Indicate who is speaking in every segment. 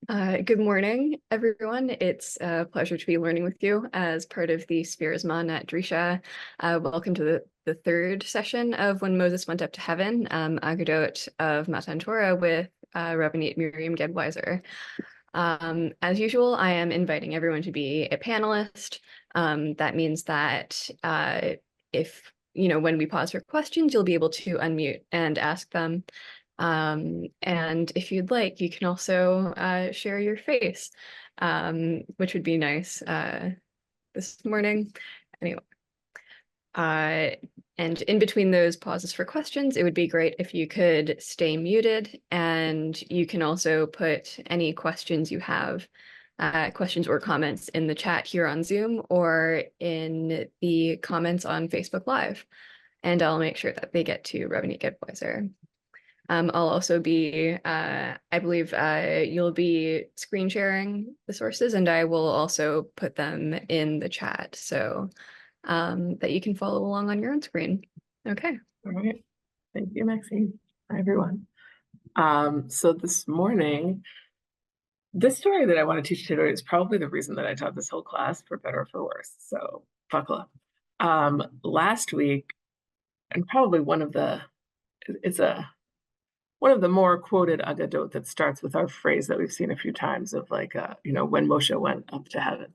Speaker 1: Good morning, everyone. It's a pleasure to be learning with you as part of the Spherismon at Drisha. Welcome to the third session of When Moses Went Up to Heaven, Aggadot of Matan Torah with Rabbinate Miriam Gedwiser. As usual, I am inviting everyone to be a panelist. That means that if, when we pause for questions, you'll be able to unmute and ask them. And if you'd like, you can also share your face, which would be nice this morning. Anyway, and in between those pauses for questions, it would be great if you could stay muted, and you can also put any questions you have, questions or comments in the chat here on Zoom or in the comments on Facebook Live, and I'll make sure that they get to Rabbinate Gedwiser. I'll also be, I believe you'll be screen sharing the sources, and I will also put them in the chat so that you can follow along on your own screen. Okay.
Speaker 2: All right. Thank you, Maxine. Hi, everyone. So this morning, this story that I want to teach today is probably the reason that I taught this whole class, for better or for worse. So buckle up. Last week, and probably one of the more quoted Aggadot that starts with our phrase that we've seen a few times of like, when Moshe went up to heaven.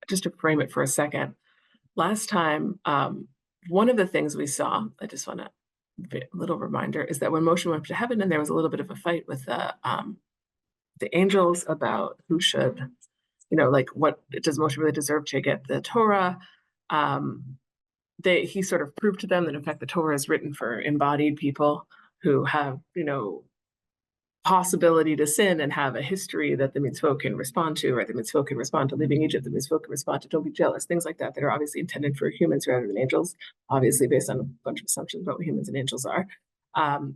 Speaker 2: Just to frame it for a second, last time, one of the things we saw, I just want to, a little reminder, is that when Moshe went up to heaven and there was a little bit of a fight with the angels about who should, what does Moshe really deserve to get the Torah? He sort of proved to them that in fact the Torah is written for embodied people who have, possibility to sin and have a history that the mitzvot can respond to, right? The mitzvot can respond to leaving Egypt, the mitzvot can respond to don't be jealous, things like that are obviously intended for humans rather than angels, obviously based on a bunch of assumptions about what humans and angels are. And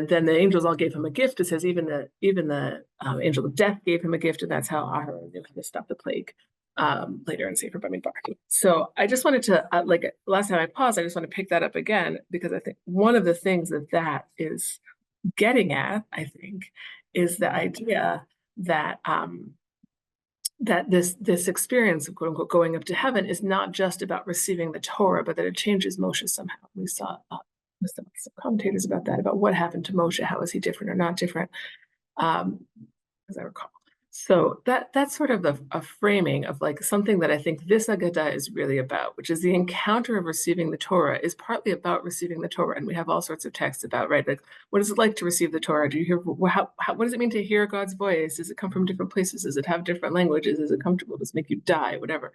Speaker 2: then the angels all gave him a gift. It says even the angel of death gave him a gift, and that's how Aharon knew how to stop the plague later in Sefer Bamidbar. So I just wanted to, last time I paused, I just want to pick that up again, because I think one of the things that is getting at, I think, is the idea that that this experience of quote unquote going up to heaven is not just about receiving the Torah, but that it changes Moshe somehow. We saw some commentators about that, about what happened to Moshe, how is he different or not different, as I recall. So that's sort of a framing of like something that I think this Aggadah is really about, which is the encounter of receiving the Torah is partly about receiving the Torah. And we have all sorts of texts about, right, like, what is it like to receive the Torah? Do you hear, what does it mean to hear God's voice? Does it come from different places? Does it have different languages? Is it comfortable? Does it make you die? Whatever,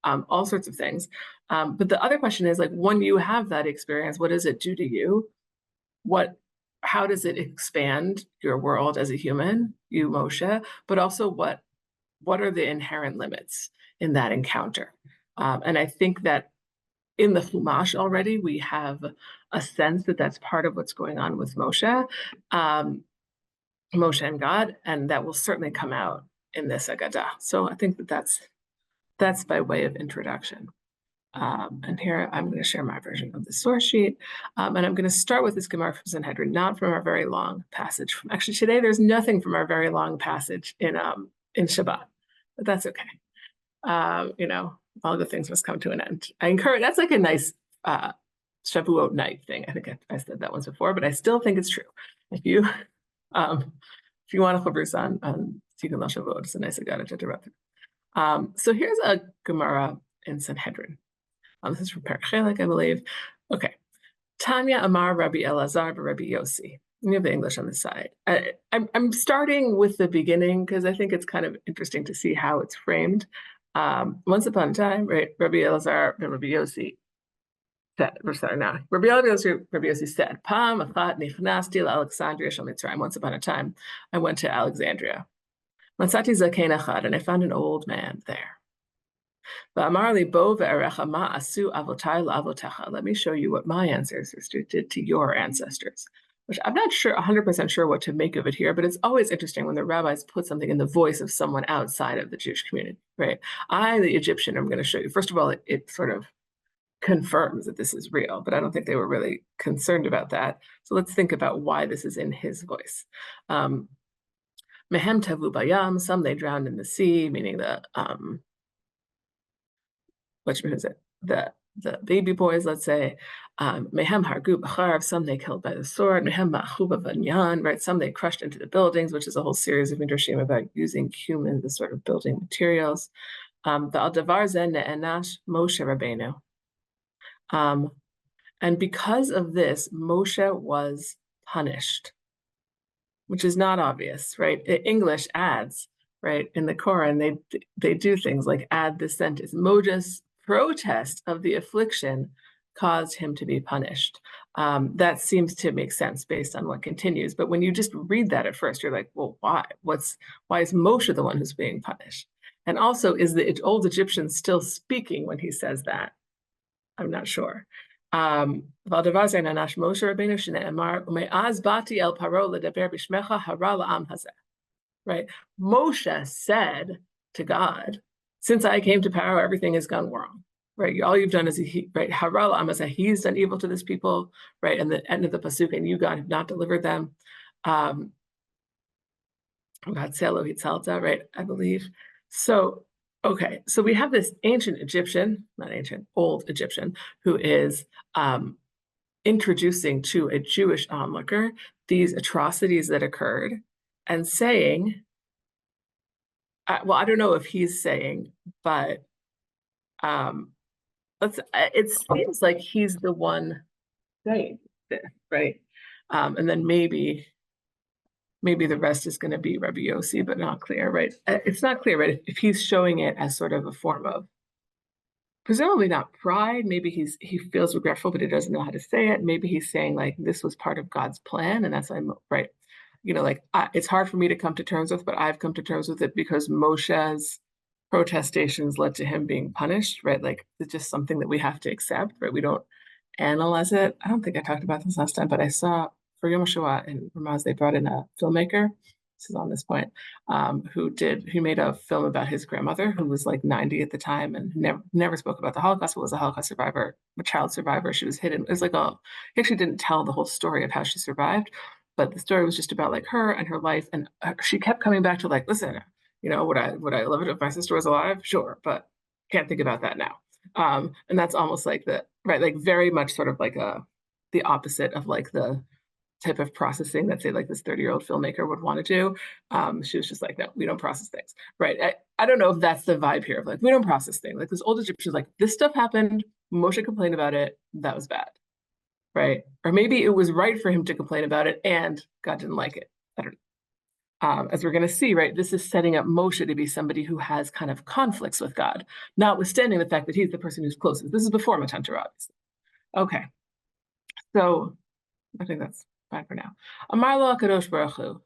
Speaker 2: all sorts of things. But the other question is, like, when you have that experience, what does it do to you? How does it expand your world as a human, you, Moshe, but also what are the inherent limits in that encounter? And I think that in the Chumash already, we have a sense that that's part of what's going on with Moshe, Moshe and God, and that will certainly come out in this Aggadah. So I think that's by way of introduction. And here I'm going to share my version of the source sheet. And I'm going to start with this Gemara from Sanhedrin, not from our very long passage. Actually, today there's nothing from our very long passage in Shabbat, but that's okay. All good things must come to an end. I encourage, that's like a nice Shavuot night thing. I think I said that once before, but I still think it's true. If you want to chavrus on Tikkun Shavuot, it's a nice Aggadah to interrupt. So here's a Gemara in Sanhedrin. This is from Perek Chelek, I believe. Okay. Tanya Amar Rabbi Elazar Rabbi Yossi. We have the English on the side. I'm starting with the beginning because I think it's kind of interesting to see how it's framed. Once upon a time, right, Rabbi Elazar and Rabbi Yossi said, Rabbi Yossi said, Pam achat nichnasti Alexandria shel Mitzrayim. Once upon a time, I went to Alexandria. Matzati zaken achad, and I found an old man there. Let me show you what my ancestors did to your ancestors, which I'm not sure 100% sure what to make of it here, but it's always interesting when the rabbis put something in the voice of someone outside of the Jewish community, right? I, the Egyptian, I'm going to show you. First of all, it sort of confirms that this is real, but I don't think they were really concerned about that. So let's think about why this is in his voice. Mehem tavu bayam, some they drowned in the sea, meaning which means it? The baby boys, let's say. Mehem hargu b'charav, some they killed by the sword. Mehem ba'achu b'vanyan, right? Some they crushed into the buildings, which is a whole series of midrashim about using humans as sort of building materials. V'al davar zeh ne'enash Moshe Rabbeinu. And because of this, Moshe was punished, which is not obvious, right? English adds, right? In the Quran, they do things like add this sentence. Moses' protest of the affliction caused him to be punished. That seems to make sense based on what continues. But when you just read that at first, you're like, well, why? Why is Moshe the one who's being punished? And also, is the old Egyptian still speaking when he says that? I'm not sure. Right? Moshe said to God, since I came to power, everything has gone wrong. Right? All you've done is right, he's done evil to this people, right? And the end of the pasuk, and you, God, have not delivered them. Right? I believe. So okay, so we have this ancient Egyptian, not ancient, old Egyptian, who is introducing to a Jewish onlooker these atrocities that occurred and saying, well, I don't know if he's saying, but it seems like he's the one saying this, right? And then maybe the rest is going to be Rabbi Yossi, but not clear, right? It's not clear, right? If he's showing it as sort of a form of, presumably not pride, maybe he feels regretful, but he doesn't know how to say it. Maybe he's saying like, this was part of God's plan, and that's why, right? Like it's hard for me to come to terms with, but I've come to terms with it because Moshe's protestations led to him being punished, right? Like it's just something that we have to accept, right? We don't analyze it. I don't think I talked about this last time, but I saw for Yom HaShoah in Ramaz, they brought in a filmmaker, this is on this point, who made a film about his grandmother, who was like 90 at the time and never spoke about the Holocaust, but was a Holocaust survivor, a child survivor. She was hidden. It was like he actually didn't tell the whole story of how she survived, but the story was just about like her and her life. And she kept coming back to like, listen, would I love it if my sister was alive? Sure, but can't think about that now. And that's almost like like very much sort of like the opposite of like the type of processing that say like this 30-year-old filmmaker would want to do. She was just like, no, we don't process things, right? I don't know if that's the vibe here of like, we don't process things. Like this old Egyptian, like this stuff happened, Moshe complained about it, that was bad, right? Or maybe it was right for him to complain about it and God didn't like it. I don't know. As we're going to see, right, this is setting up Moshe to be somebody who has kind of conflicts with God, notwithstanding the fact that he's the person who's closest. This is before Matan Torah, obviously. Okay, so I think that's fine for now. Amar lo HaKadosh Baruch Hu,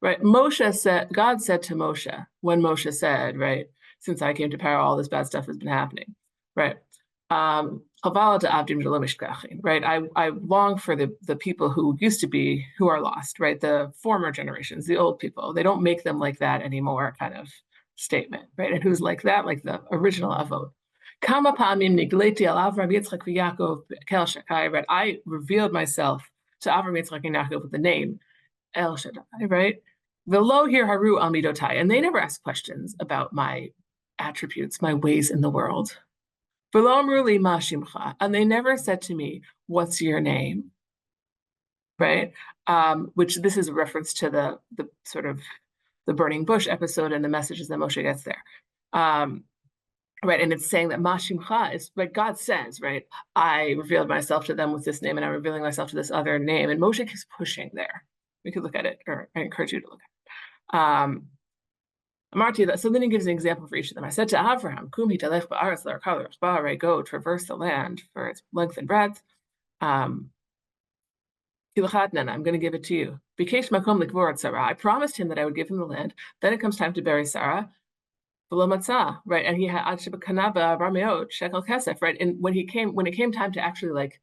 Speaker 2: right? God said to Moshe, when Moshe said, right, since I came to power, all this bad stuff has been happening, right? Right? I long for the people who used to be, who are lost, right? The former generations, the old people. They don't make them like that anymore kind of statement, right? And who's like that? Like the original Avot. Right? I revealed myself to Avram, Yitzchak, and Yaakov with the name El Shaddai, right? Velo here haru amidotai, and they never asked questions about my attributes, my ways in the world. Velo amruli ma shimcha, and they never said to me, "What's your name?" Right? Which this is a reference to the sort of the burning bush episode and the messages that Moshe gets there. Right, and it's saying that Mashimcha is like God says, right? I revealed myself to them with this name, and I'm revealing myself to this other name. And Moshe keeps pushing there. We could look at it, or I encourage you to look at it. Amarti, so then he gives an example for each of them. I said to Avraham, Kum hitalech ba'aretz l'arkal l'rashba, go traverse the land for its length and breadth. I'm going to give it to you. Bikesh makom likvor Sarah. I promised him that I would give him the land. Then it comes time to bury Sarah. Right, and he had shekel kesef, right, and when it came time to actually like,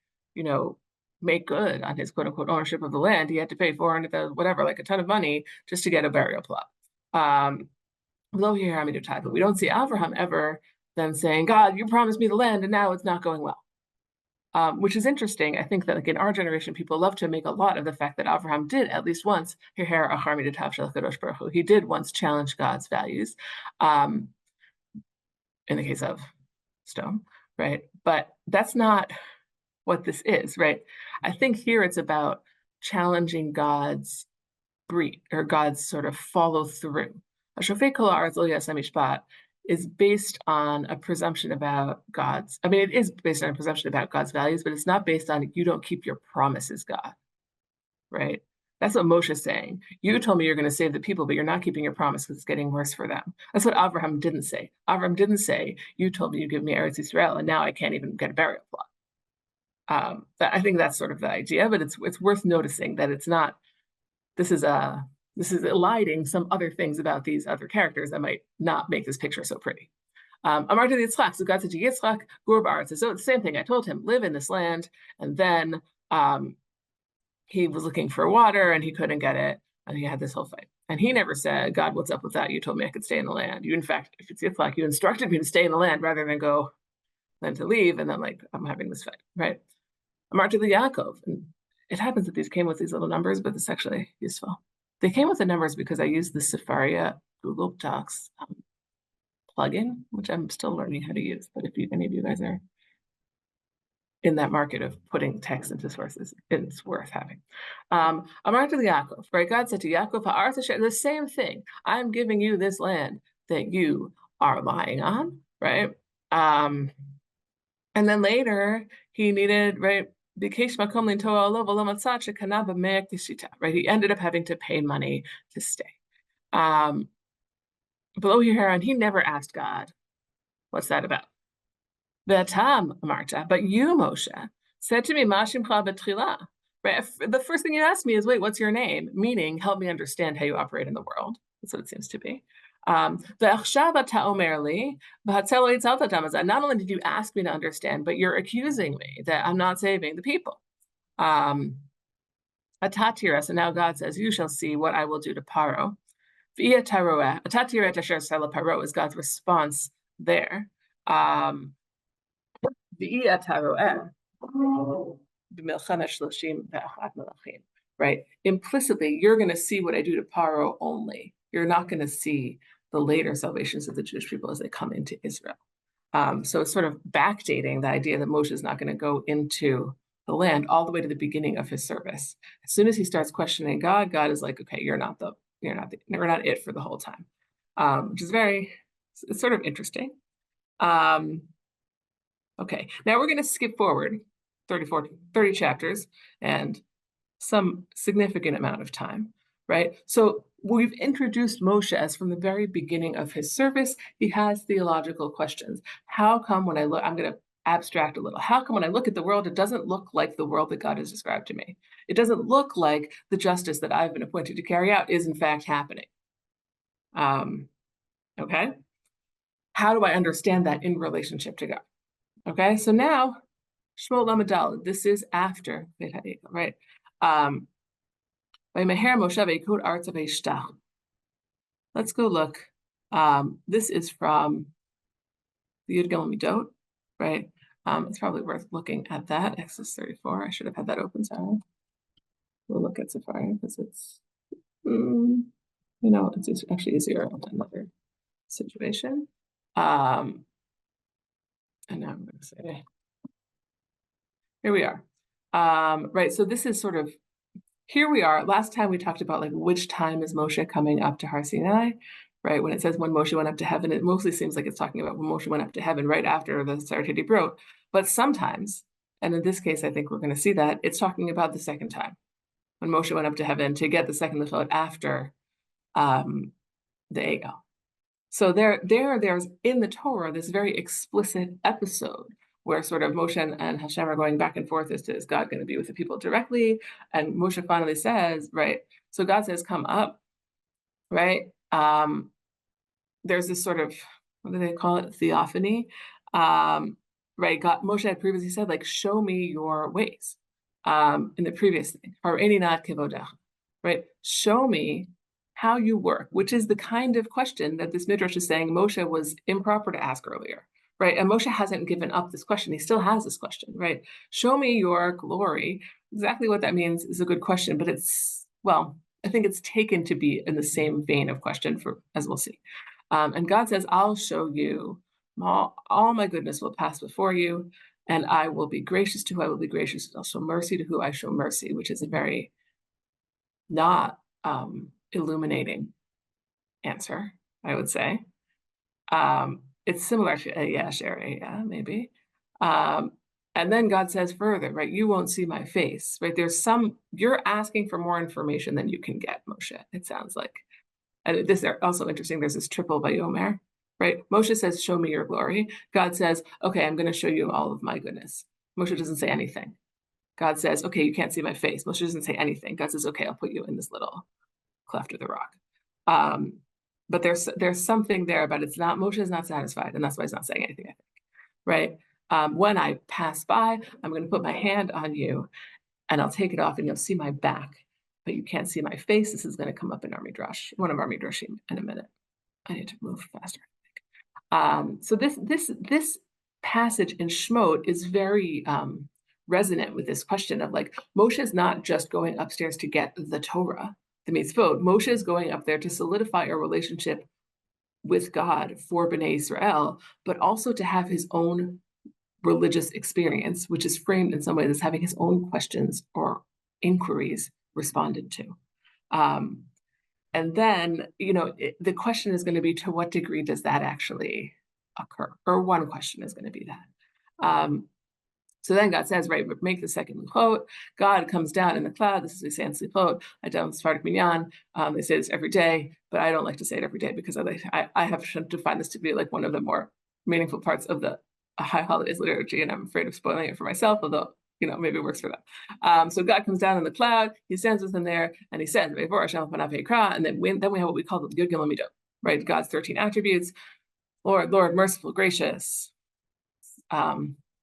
Speaker 2: make good on his quote unquote ownership of the land, he had to pay 400,000, whatever, like a ton of money just to get a burial plot. But we don't see Abraham ever then saying, God, you promised me the land and now it's not going well, which is interesting. I think that like in our generation, people love to make a lot of the fact that Abraham did at least once, he did once challenge God's values, in the case of stone, right? But that's not what this is, right? I think here it's about challenging God's breed or God's sort of follow through. Is based on a presumption about God's, I mean, it is based on a presumption about God's values, but it's not based on you don't keep your promises, God, right? That's what Moshe's saying. You told me you're going to save the people, but you're not keeping your promise because it's getting worse for them. That's what Abraham didn't say. Abraham didn't say, you told me you'd give me Eretz Yisrael, and now I can't even get a burial plot. I think that's sort of the idea, but it's worth noticing that it's not, this is eliding some other things about these other characters that might not make this picture so pretty. Amar to Yitzchak, so God said to Yitzchak, Gur ba'aretz. So it's the same thing. I told him, live in this land, and then he was looking for water and he couldn't get it, and he had this whole fight. And he never said, God, what's up with that? You told me I could stay in the land. You, in fact, if it's Yitzchak, you instructed me to stay in the land rather than to leave, and then like I'm having this fight, right? Amar to the Yaakov, and it happens that these came with these little numbers, but it's actually useful. They came with the numbers because I used the Sefaria Google Docs plugin, which I'm still learning how to use. But if any of you guys are in that market of putting text into sources, it's worth having. Amar to Yaakov, right? God said to Yaakov, the same thing. I'm giving you this land that you are lying on, right? And then later he needed, right? Right, he ended up having to pay money to stay. Below here, and he never asked God, what's that about? Marta, but you, Moshe, said to me, right? The first thing you asked me is, wait, what's your name? Meaning, help me understand how you operate in the world. That's what it seems to be. Not only did you ask me to understand, but you're accusing me that I'm not saving the people. Atatiras, and now God says, you shall see what I will do to Paro. Paro is God's response there. Right? Implicitly, you're going to see what I do to Paro only. You're not going to see the later salvations of the Jewish people as they come into Israel. So it's sort of backdating the idea that Moshe is not going to go into the land all the way to the beginning of his service. As soon as he starts questioning God, God is like, okay, you're not it for the whole time, which is it's sort of interesting. Okay, now we're going to skip forward 30 chapters and some significant amount of time, right? So we've introduced Moshe as from the very beginning of his service, he has theological questions. How come when I look, I'm going to abstract a little. How come when I look at the world, it doesn't look like the world that God has described to me? It doesn't look like the justice that I've been appointed to carry out is in fact happening. Okay. How do I understand that in relationship to God? Okay. So now, Shmuel Lamadal, this is after, right? Let's go look. This is from the Yud Gimel Midot, right? It's probably worth looking at that. Exodus 34. I should have had that open. Sorry. We'll look at Safari because it's, it's actually easier on another situation. And now I'm going to say, here we are. Right. So this is sort of, here we are. Last time we talked about like which time is Moshe coming up to Har Sinai, right? When it says when Moshe went up to heaven, it mostly seems like it's talking about when Moshe went up to heaven right after the Sefer Dibrot. But sometimes, and in this case, I think we're going to see that it's talking about the second time when Moshe went up to heaven to get the second Lefot after the Egel. So there's in the Torah this very explicit episode where sort of Moshe and Hashem are going back and forth as to is God going to be with the people directly? And Moshe finally says, right, so God says, come up, right? There's this sort of, what do they call it? Theophany. Right, God, Moshe had previously said, like, show me your ways in the previous thing, or any not kevodach, right? Show me how you work, which is the kind of question that this Midrash is saying Moshe was improper to ask earlier, right? And Moshe hasn't given up this question. He still has this question, right? Show me your glory. Exactly what that means is a good question, but it's, well, I think it's taken to be in the same vein of question as we'll see. And God says, I'll show you, all my goodness will pass before you, and I will be gracious to who I will be gracious, and I'll show mercy to who I show mercy, which is a very not illuminating answer, I would say. It's similar to yeah, Sherry, yeah, maybe. And then God says further, right? You won't see my face, right? You're asking for more information than you can get, Moshe, it sounds like. And this is also interesting. There's this triple Vayomer, right? Moshe says, show me your glory. God says, okay, I'm going to show you all of my goodness. Moshe doesn't say anything. God says, okay, you can't see my face. Moshe doesn't say anything. God says, okay, I'll put you in this little cleft of the rock. But there's something there, but it's not, Moshe is not satisfied, and that's why he's not saying anything, I think, right? When I pass by, I'm going to put my hand on you, and I'll take it off, and you'll see my back, but you can't see my face. This is going to come up in our Midrash, one of our Midrashim in a minute. I need to move faster, I think. So this passage in Shemot is very resonant with this question of like, Moshe is not just going upstairs to get the Torah, the mitzvot. Moshe is going up there to solidify a relationship with God for Bnei Israel, but also to have his own religious experience, which is framed in some way as having his own questions or inquiries responded to. And then, the question is going to be, to what degree does that actually occur? Or one question is going to be that. So then God says, right, make the second luchot. God comes down in the cloud. This is we say in Slipot. I don't start minyan. They say this every day, but I don't like to say it every day because I have to find this to be like one of the more meaningful parts of the High Holidays liturgy, and I'm afraid of spoiling it for myself, although maybe it works for them. So God comes down in the cloud. He stands with them there, and he says, and then we have what we call the Yud Gimel Midot, right? God's 13 attributes: Lord, merciful, gracious.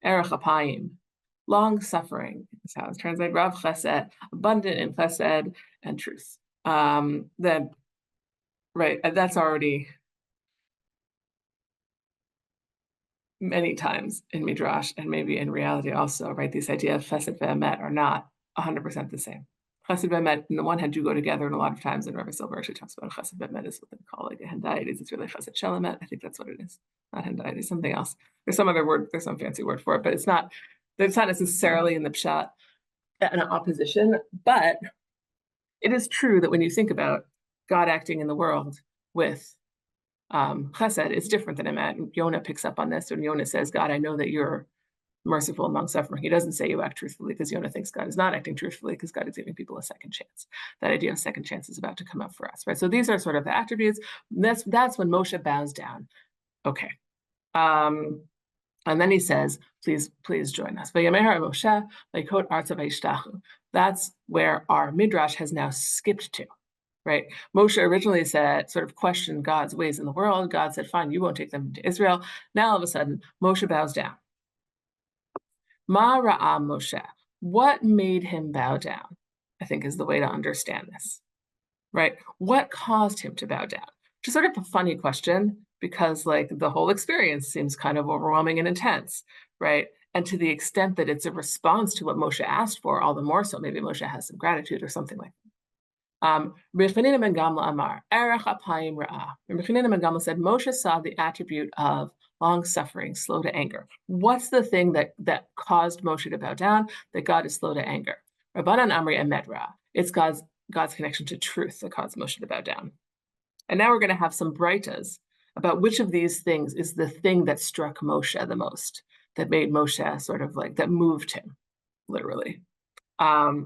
Speaker 2: Erech Apayim, long suffering. That's how it's translated. Rav Chesed, abundant in Chesed and truth. Then, right, that's already many times in Midrash and maybe in reality also, right? This idea of Chesed ve'emet are not 100% the same. Chesed ve'emet, on the one hand, do go together, and a lot of times, and Rabbi Silver actually talks about Chesed ve'emet is what they call like a hendaitis. It's really Chesed shelemet. I think that's what it is. Not hendaitis, something else. There's some other word, there's some fancy word for it, but it's not necessarily in the pshat an opposition. But it is true that when you think about God acting in the world with Chesed, it's different than emet. Yonah picks up on this, and Yonah says, God, I know that you're merciful and long suffering. He doesn't say you act truthfully, because Yonah thinks God is not acting truthfully, because God is giving people a second chance. That idea of second chance is about to come up for us, right? So these are sort of the attributes. That's when Moshe bows down. Okay. And then he says, please join us. That's where our Midrash has now skipped to, right? Moshe originally sort of questioned God's ways in the world. God said, fine, you won't take them to Israel. Now all of a sudden, Moshe bows down. Ma ra'a Moshe. What made him bow down, I think, is the way to understand this, right? What caused him to bow down? Which is sort of a funny question, because like the whole experience seems kind of overwhelming and intense, right? And to the extent that it's a response to what Moshe asked for, all the more so, maybe Moshe has some gratitude or something like that. Rabbi Chanina ben Gamla Amar, Erech Apayim Ra'ah. Rabbi Chanina ben Gamla said, Moshe saw the attribute of long suffering, slow to anger. What's the thing that caused Moshe to bow down? That God is slow to anger. Rabbanan Amri Emet Ra. It's God's connection to truth that caused Moshe to bow down. And now we're going to have some braitas about which of these things is the thing that struck Moshe the most, that made Moshe sort of like, that moved him, literally. Tanya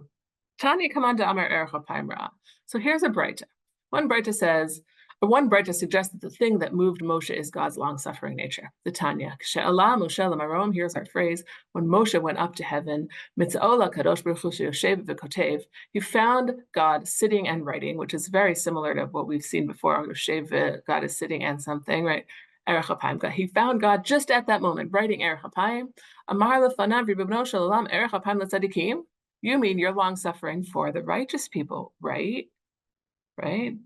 Speaker 2: Kamanda Amar Erech Apayim Ra. So here's a braita. One braita suggests that the thing that moved Moshe is God's long-suffering nature. The Tanya. She'ala Moshe l'marom, here's our phrase, when Moshe went up to heaven, mitza'ola kadosh baruch hu sheyoshev v'kotev, he found God sitting and writing, which is very similar to what we've seen before. Yoshev, God is sitting and something, right? Erech Apayim. He found God just at that moment, writing Erech Apayim. Amar lefanav ribbono shel olam Erech Apayim l'tzadikim. You mean you're long-suffering for the righteous people, right? Right?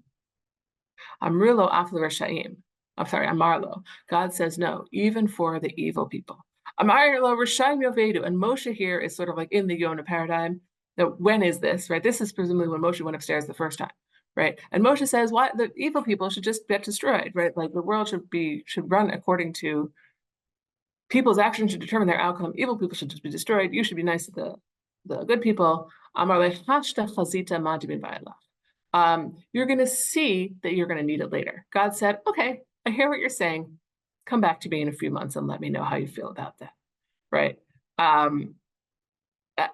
Speaker 2: Amrulo aflu rasha'im. I'm sorry, Amarlo. God says no, even for the evil people. Amarlo Rishayim Yovedu, and Moshe here is sort of like in the Yonah paradigm. Now, when is this, right? This is presumably when Moshe went upstairs the first time, right? And Moshe says, "Why the evil people should just get destroyed, right? Like the world should run according to people's actions should determine their outcome. Evil people should just be destroyed. You should be nice to the good people." You're going to see that you're going to need it later. God said, "Okay, I hear what you're saying. Come back to me in a few months and let me know how you feel about that." Right?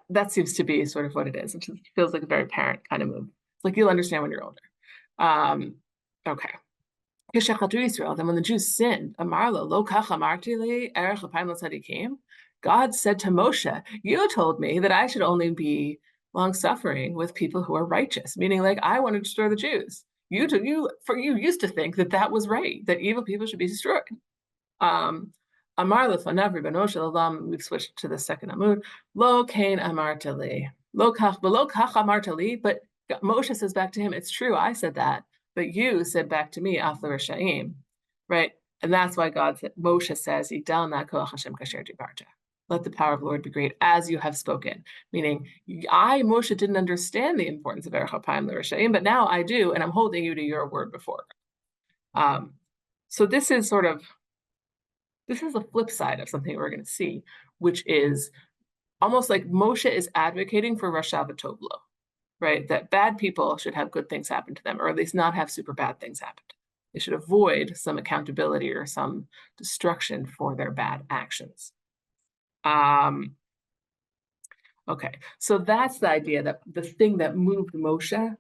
Speaker 2: That seems to be sort of what it is, which feels like a very parent kind of move. It's like you'll understand when you're older. Okay. Then when the Jews sinned, God said to Moshe, "You told me that I should only be long-suffering with people who are righteous," meaning like I want to destroy the Jews. You used to think that that was right, that evil people should be destroyed. Amar lefanav ribbono shel olam. We've switched to the second amud. Lo kain amartali. Lo kach amartali. But Moshe says back to him, "It's true, I said that, but you said back to me, af l'rashaim," right? And that's why Moshe says, "Yigdal na koach Hashem kasher dibarta." Let the power of the Lord be great as you have spoken. Meaning, Moshe, didn't understand the importance of erech apayim l'rashaim, but now I do, and I'm holding you to your word before. So this is the flip side of something we're going to see, which is almost like Moshe is advocating for Rasha v'Tov lo, right? That bad people should have good things happen to them, or at least not have super bad things happen to them. They should avoid some accountability or some destruction for their bad actions. Okay, so that's the idea that the thing that moved Moshe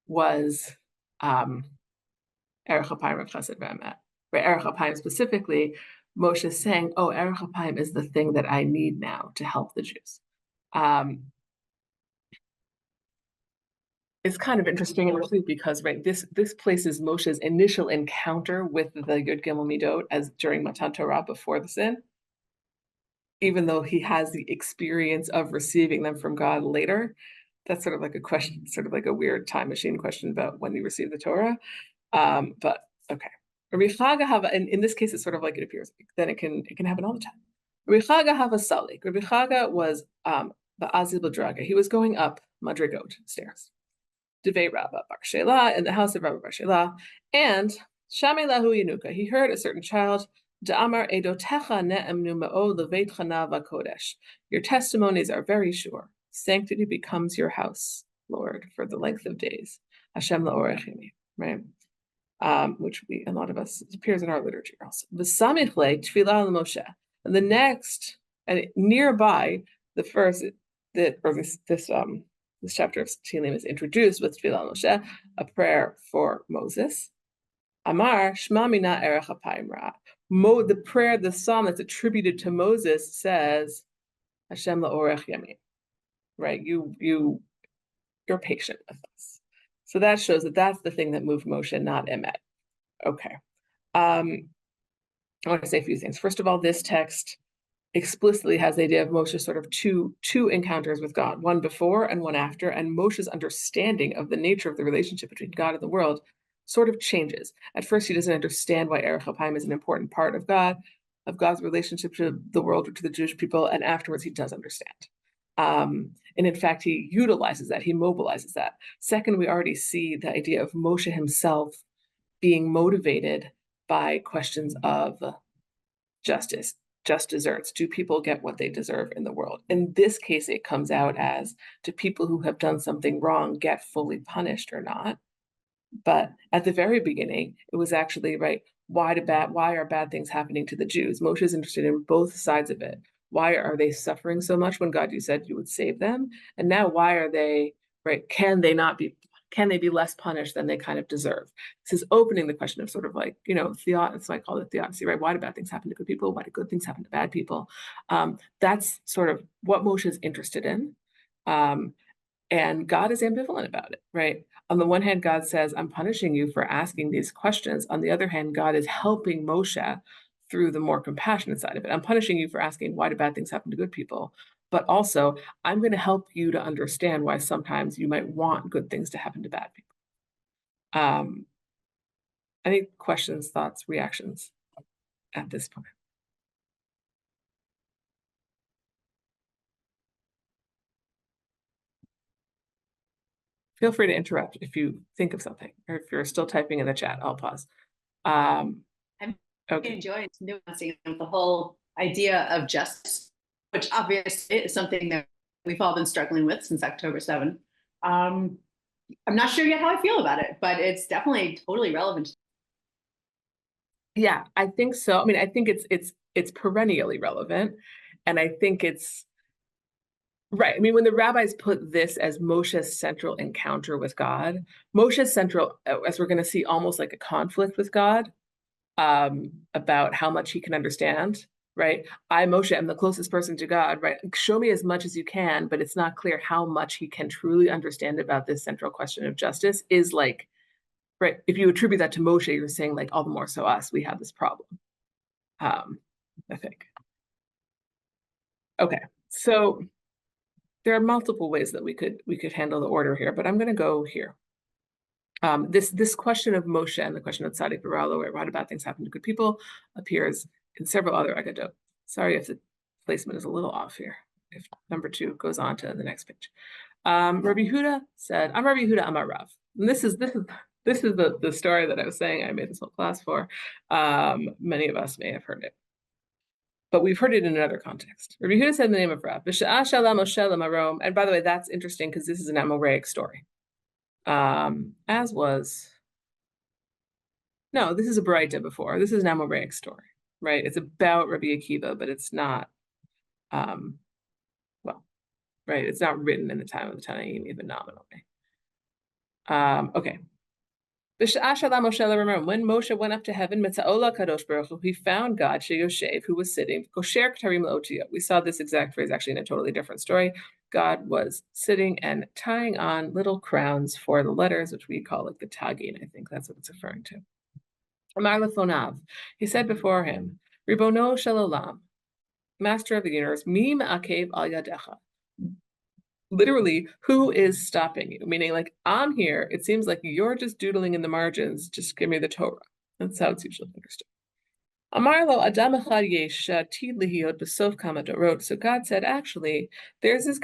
Speaker 2: was Erech Apayim Chesed V'Emet. Right, Erech Apayim specifically, Moshe is saying, "Oh, Erech Apayim is the thing that I need now to help the Jews." It's kind of interesting and because this places Moshe's initial encounter with the Yud Gimel Midot as during Matan Torah before the sin, even though he has the experience of receiving them from God later. That's sort of like a question, sort of like a weird time machine question about when you receive the Torah. But okay. And in this case, it's sort of like it appears. Then it can happen all the time. Rabbi Chaga have a salik. Rabbi Chaga was the Azil Badraga. He was going up Madrigot stairs. Devei Rabba Bar Shela, in the house of Rabba Bar Shela, and Shamei Lahu Yanuka. He heard a certain child. Da'amar edotecha ne'emnu ma'od leveit chana v'kodesh. Your testimonies are very sure. Sanctity becomes your house, Lord, for the length of days. Hashem la'orech yami, right? Which a lot of us, it appears in our literature also. V'samichle tefillah l'Moshe. And the next, and nearby, the first, this chapter of Tehillim is introduced with Tefillah Moshe, a prayer for Moses. Amar Shma Mina Erech Apayim Ra. The prayer, the psalm that's attributed to Moses says, "Hashem la'orech yamin." Right? You're patient with us. So that shows that that's the thing that moved Moshe, not Emet. Okay. I want to say a few things. First of all, this text explicitly has the idea of Moshe's sort of two encounters with God, one before and one after, and Moshe's understanding of the nature of the relationship between God and the world sort of changes. At first, he doesn't understand why Erech Apayim is an important part of God's relationship to the world or to the Jewish people, and afterwards he does understand. And in fact, he utilizes that, he mobilizes that. Second, we already see the idea of Moshe himself being motivated by questions of justice. Just deserts. Do people get what they deserve in the world? In this case, it comes out as, do people who have done something wrong get fully punished or not? But at the very beginning, it was actually, right, why are bad things happening to the Jews? Moshe is interested in both sides of it. Why are they suffering so much when God, you said you would save them? And now why are they, right, can they be less punished than they kind of deserve? This is opening the question of sort of like, that's why I call it theodicy, right? Why do bad things happen to good people? Why do good things happen to bad people? That's sort of what Moshe is interested in. And God is ambivalent about it, right? On the one hand, God says, "I'm punishing you for asking these questions." On the other hand, God is helping Moshe through the more compassionate side of it. I'm punishing you for asking, why do bad things happen to good people? But also, I'm going to help you to understand why sometimes you might want good things to happen to bad people. Any questions, thoughts, reactions at this point? Feel free to interrupt if you think of something, or if you're still typing in the chat, I'll pause.
Speaker 3: I'm
Speaker 2: Okay.
Speaker 3: enjoying nuancing the whole idea of justice, which obviously is something that we've all been struggling with since October 7th. I'm not sure yet how I feel about it, but it's definitely totally relevant.
Speaker 2: Yeah, I think so. I mean, I think it's perennially relevant, and I think it's right. I mean, when the rabbis put this as Moshe's central encounter with God, Moshe's central, as we're going to see, almost like a conflict with God, about how much he can understand, right? I, Moshe, am the closest person to God, right? Show me as much as you can, but it's not clear how much he can truly understand about this central question of justice, is like, right? If you attribute that to Moshe, you're saying like, all the more so us, we have this problem. I think. Okay, so there are multiple ways that we could handle the order here, but I'm going to go here. This question of Moshe and the question of Tzaddik Baralo, where bad things happen to good people, appears in several other Aggadot. Sorry if the placement is a little off here. If number 2 goes on to the next page. Rabbi Huda said, "I'm Rabbi Huda Amar Rav." And this is the story that I was saying I made this whole class for. Many of us may have heard it, but we've heard it in another context. Rabbi Huda said in the name of Rav, and by the way, that's interesting because this is an Amoraic story. As was, no, this is a Baraita before. This is an Amoraic story, right? It's about Rabbi Akiva, but it's not, well, right? It's not written in the time of the Tanaim, even nominally. Okay. When Moshe went up to heaven, he found God, Sheyoshev, who was sitting. We saw this exact phrase actually in a totally different story. God was sitting and tying on little crowns for the letters, which we call like the tagin. I think that's what it's referring to. Amar lefonav, he said before him, Ribono shel olam, Master of the universe, mi ma'akev al yadecha. Literally, who is stopping you? Meaning, like, I'm here. It seems like you're just doodling in the margins. Just give me the Torah. That's how it's usually understood. Amar lo adam echad yesh shatid lihiyot b'sof kama dorot. So God said, actually, there's this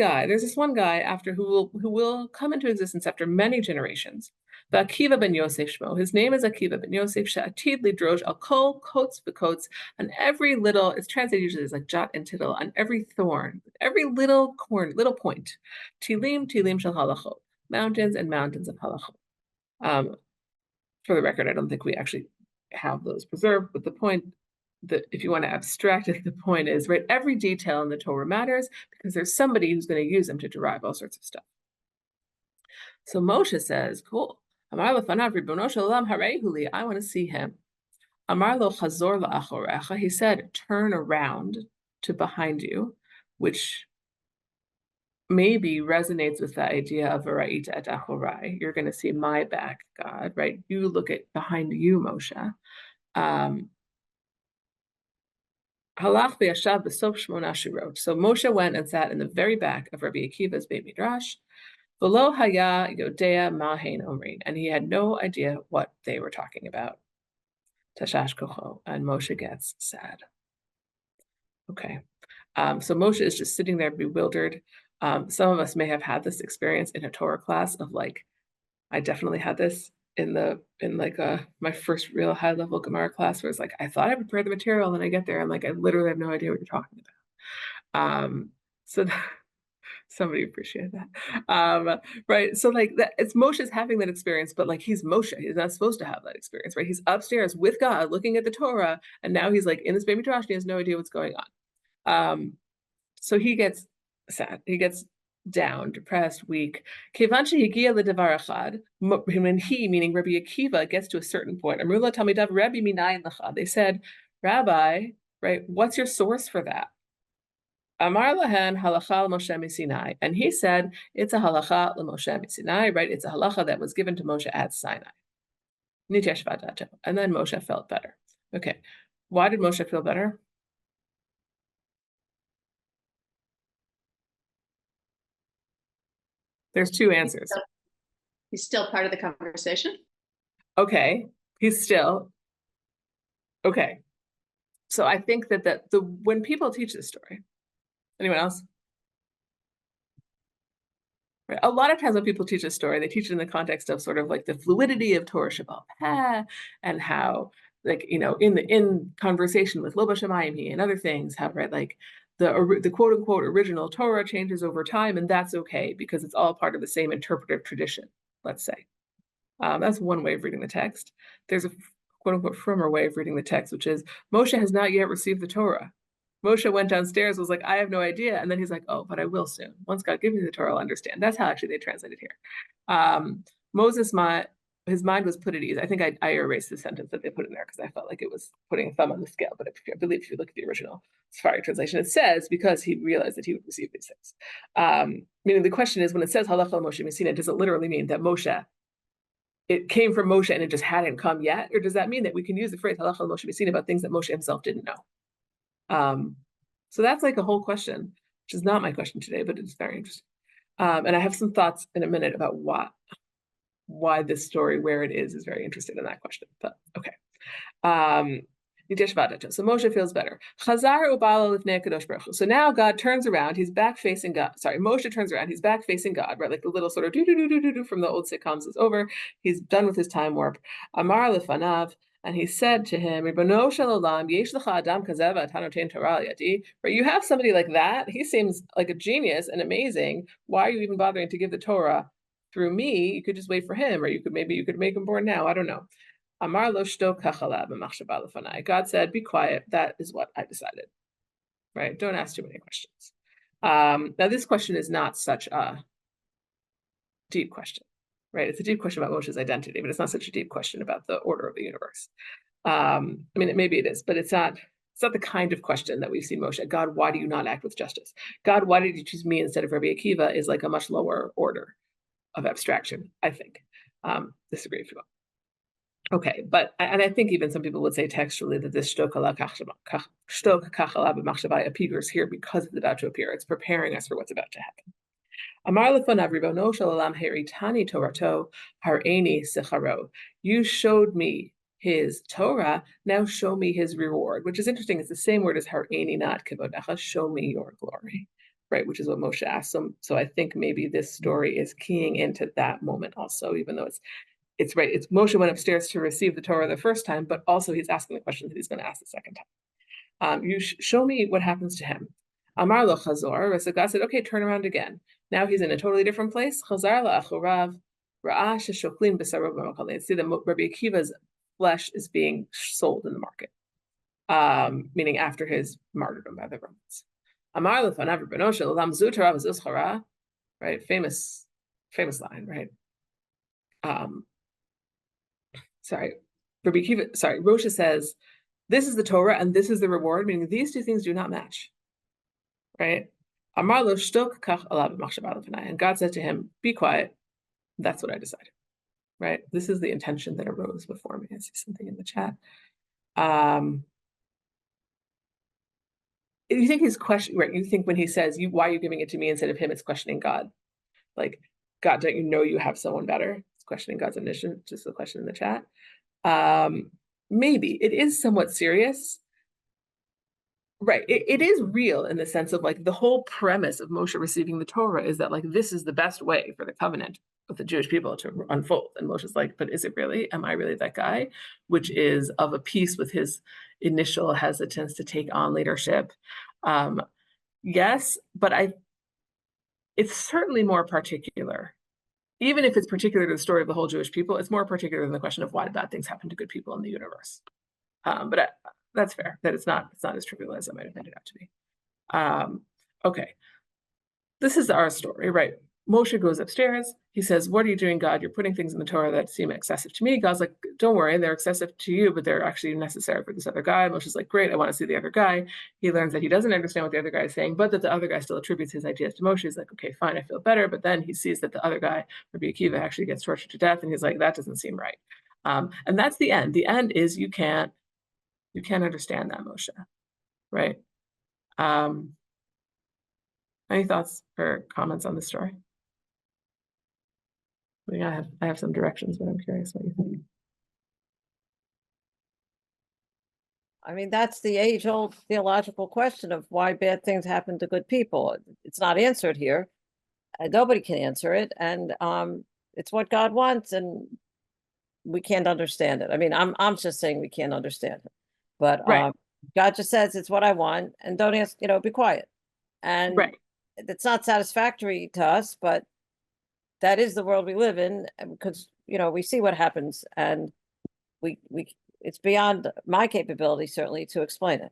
Speaker 2: one guy who will come into existence after many generations. Akiva ben Yosef shmo. His name is Akiva ben Yosef shatid lidrosh al kol kotes v'kotes, on every little. It's translated usually as like jot and tittle, on every thorn, every little point. Tilim shel halachot, mountains and mountains of halachot. For the record, I don't think we actually have those preserved, but the point that, if you want to abstract it, the point is, right, every detail in the Torah matters because there's somebody who's going to use them to derive all sorts of stuff. So Moshe says, cool. Amar lefanav ribono shel olam harei li, I want to see him. Amar lo chazor la'achorecha, he said, turn around to behind you, which maybe resonates with the idea of v'ra'ita et achorai. You're going to see my back, God, right? You look at behind you, Moshe. Halach v'yashav b'sof shmona shirot. So Moshe went and sat in the very back of Rabbi Akiva's Beit Midrash. V'lo haya yodea mahen omrin, and he had no idea what they were talking about. Tashash kocho, and Moshe gets sad. Okay, so Moshe is just sitting there bewildered. Some of us may have had this experience in a Torah class of like, I definitely had this in my first real high level Gemara class, where it's like, I thought I prepared the material, and I get there, and like, I literally have no idea what you're talking about. So somebody appreciate that. Right. So like that, it's Moshe's having that experience, but like he's Moshe. He's not supposed to have that experience, right? He's upstairs with God looking at the Torah, and now he's like in this baby Midrash, and he has no idea what's going on. So he gets sad. He gets down, depressed, weak. When he, meaning Rabbi Akiva, gets to a certain point, they said, Rabbi, right, what's your source for that? Amar lahan halacha Moshe Sinai, and he said it's a halacha Moshe Sinai, right? It's a halacha that was given to Moshe at Sinai. And then Moshe felt better. Okay, why did Moshe feel better? There's two answers.
Speaker 3: He's still part of the conversation.
Speaker 2: Okay, he's still, okay. So I think that when people teach this story, anyone else? Right. A lot of times when people teach a story, they teach it in the context of sort of like the fluidity of Torah Shabbat and how, like, in conversation with Lo B'Shamayim and other things, how, right, like the quote unquote original Torah changes over time, and that's okay because it's all part of the same interpretive tradition, let's say. That's one way of reading the text. There's a quote unquote firmer way of reading the text, which is Moshe has not yet received the Torah. Moshe went downstairs, was like, I have no idea. And then he's like, oh, but I will soon. Once God gives me the Torah, I'll understand. That's how actually they translate it here. Moses, his mind was put at ease. I think I erased the sentence that they put in there because I felt like it was putting a thumb on the scale. But I believe if you look at the original Sephardi translation, it says because he realized that he would receive these things. Meaning the question is, when it says Halacha Moshe Messina, does it literally mean that it came from Moshe and it just hadn't come yet? Or does that mean that we can use the phrase Halacha Moshe Messina about things that Moshe himself didn't know? So that's like a whole question, which is not my question today, but it's very interesting. And I have some thoughts in a minute about why this story, where it is very interested in that question. But okay. So Moshe feels better. So now God turns around, he's back facing God. Sorry, Moshe turns around, he's back facing God, right? Like the little sort of do from the old sitcoms is over. He's done with his time warp. Amar lefanav. And he said to him, right, you have somebody like that. He seems like a genius and amazing. Why are you even bothering to give the Torah through me? You could just wait for him, or you could make him born now. I don't know. Amar lo shto kachala b'machshava lefanai. God said, be quiet. That is what I decided. Right? Don't ask too many questions. Now, this question is not such a deep question. Right? It's a deep question about Moshe's identity, but it's not such a deep question about the order of the universe. I mean, maybe it is, but it's not the kind of question that we've seen Moshe. God, why do you not act with justice? God, why did you choose me instead of Rabbi Akiva? Is like a much lower order of abstraction, I think. Disagree if you will. Okay, but I think even some people would say textually that this shtok kachala b'machshava appears here because it's about to appear. It's preparing us for what's about to happen. Amar lefanav ribono shel olam haritani torato hareini secharo. You showed me his Torah, now show me his reward, which is interesting. It's the same word as hareini, not kivodecha, show me your glory, right? Which is what Moshe asked him. So I think maybe this story is keying into that moment also, even though it's right. It's Moshe went upstairs to receive the Torah the first time, but also he's asking the question that he's going to ask the second time. You show me what happens to him. Amar lo chazor. So God said, okay, turn around again. Now he's in a totally different place. Chazar la'achurav ra'ah sheshoklin b'saro b'makalin. See that Rabbi Akiva's flesh is being sold in the market, meaning after his martyrdom by the Romans. Amar lefanav ribono shel olam zu Torah v'zu schara. Right, famous line, right? Moshe says, this is the Torah and this is the reward, meaning these two things do not match, right? And God said to him, be quiet. That's what I decided, right? This is the intention that arose before me. I see something in the chat. You think he's questioning, right? You think when he says, why are you giving it to me instead of him, it's questioning God. Like, God, don't you know you have someone better? It's questioning God's omniscience, just a question in the chat. Maybe it is somewhat serious, right? It is real in the sense of like the whole premise of Moshe receiving the Torah is that like this is the best way for the covenant with the Jewish people to unfold. And Moshe's like, but is it really? Am I really that guy? Which is of a piece with his initial hesitance to take on leadership. Yes, but it's certainly more particular. Even if it's particular to the story of the whole Jewish people, it's more particular than the question of why bad things happen to good people in the universe. But that's fair, that it's not as trivial as I might have made it out to be. Okay, this is our story, right? Moshe goes upstairs. He says, what are you doing, God? You're putting things in the Torah that seem excessive to me. God's like, don't worry, they're excessive to you, but they're actually necessary for this other guy. Moshe's like, great, I want to see the other guy. He learns that he doesn't understand what the other guy is saying, but that the other guy still attributes his ideas to Moshe. He's like, okay, fine, I feel better. But then he sees that the other guy, Rabbi Akiva, actually gets tortured to death. And he's like, that doesn't seem right. And that's the end. The end is you can't understand that, Moshe, right? Any thoughts or comments on the story? I have some directions, but I'm curious what you think.
Speaker 4: I mean, that's the age-old theological question of why bad things happen to good people. It's not answered here. Nobody can answer it, and it's what God wants, and we can't understand it. I mean, I'm just saying we can't understand it, but
Speaker 2: Right.
Speaker 4: God just says it's what I want, and don't ask. Be quiet. And
Speaker 2: Right.
Speaker 4: it's not satisfactory to us, but that is the world we live in, because we see what happens, and we it's beyond my capability certainly to explain it.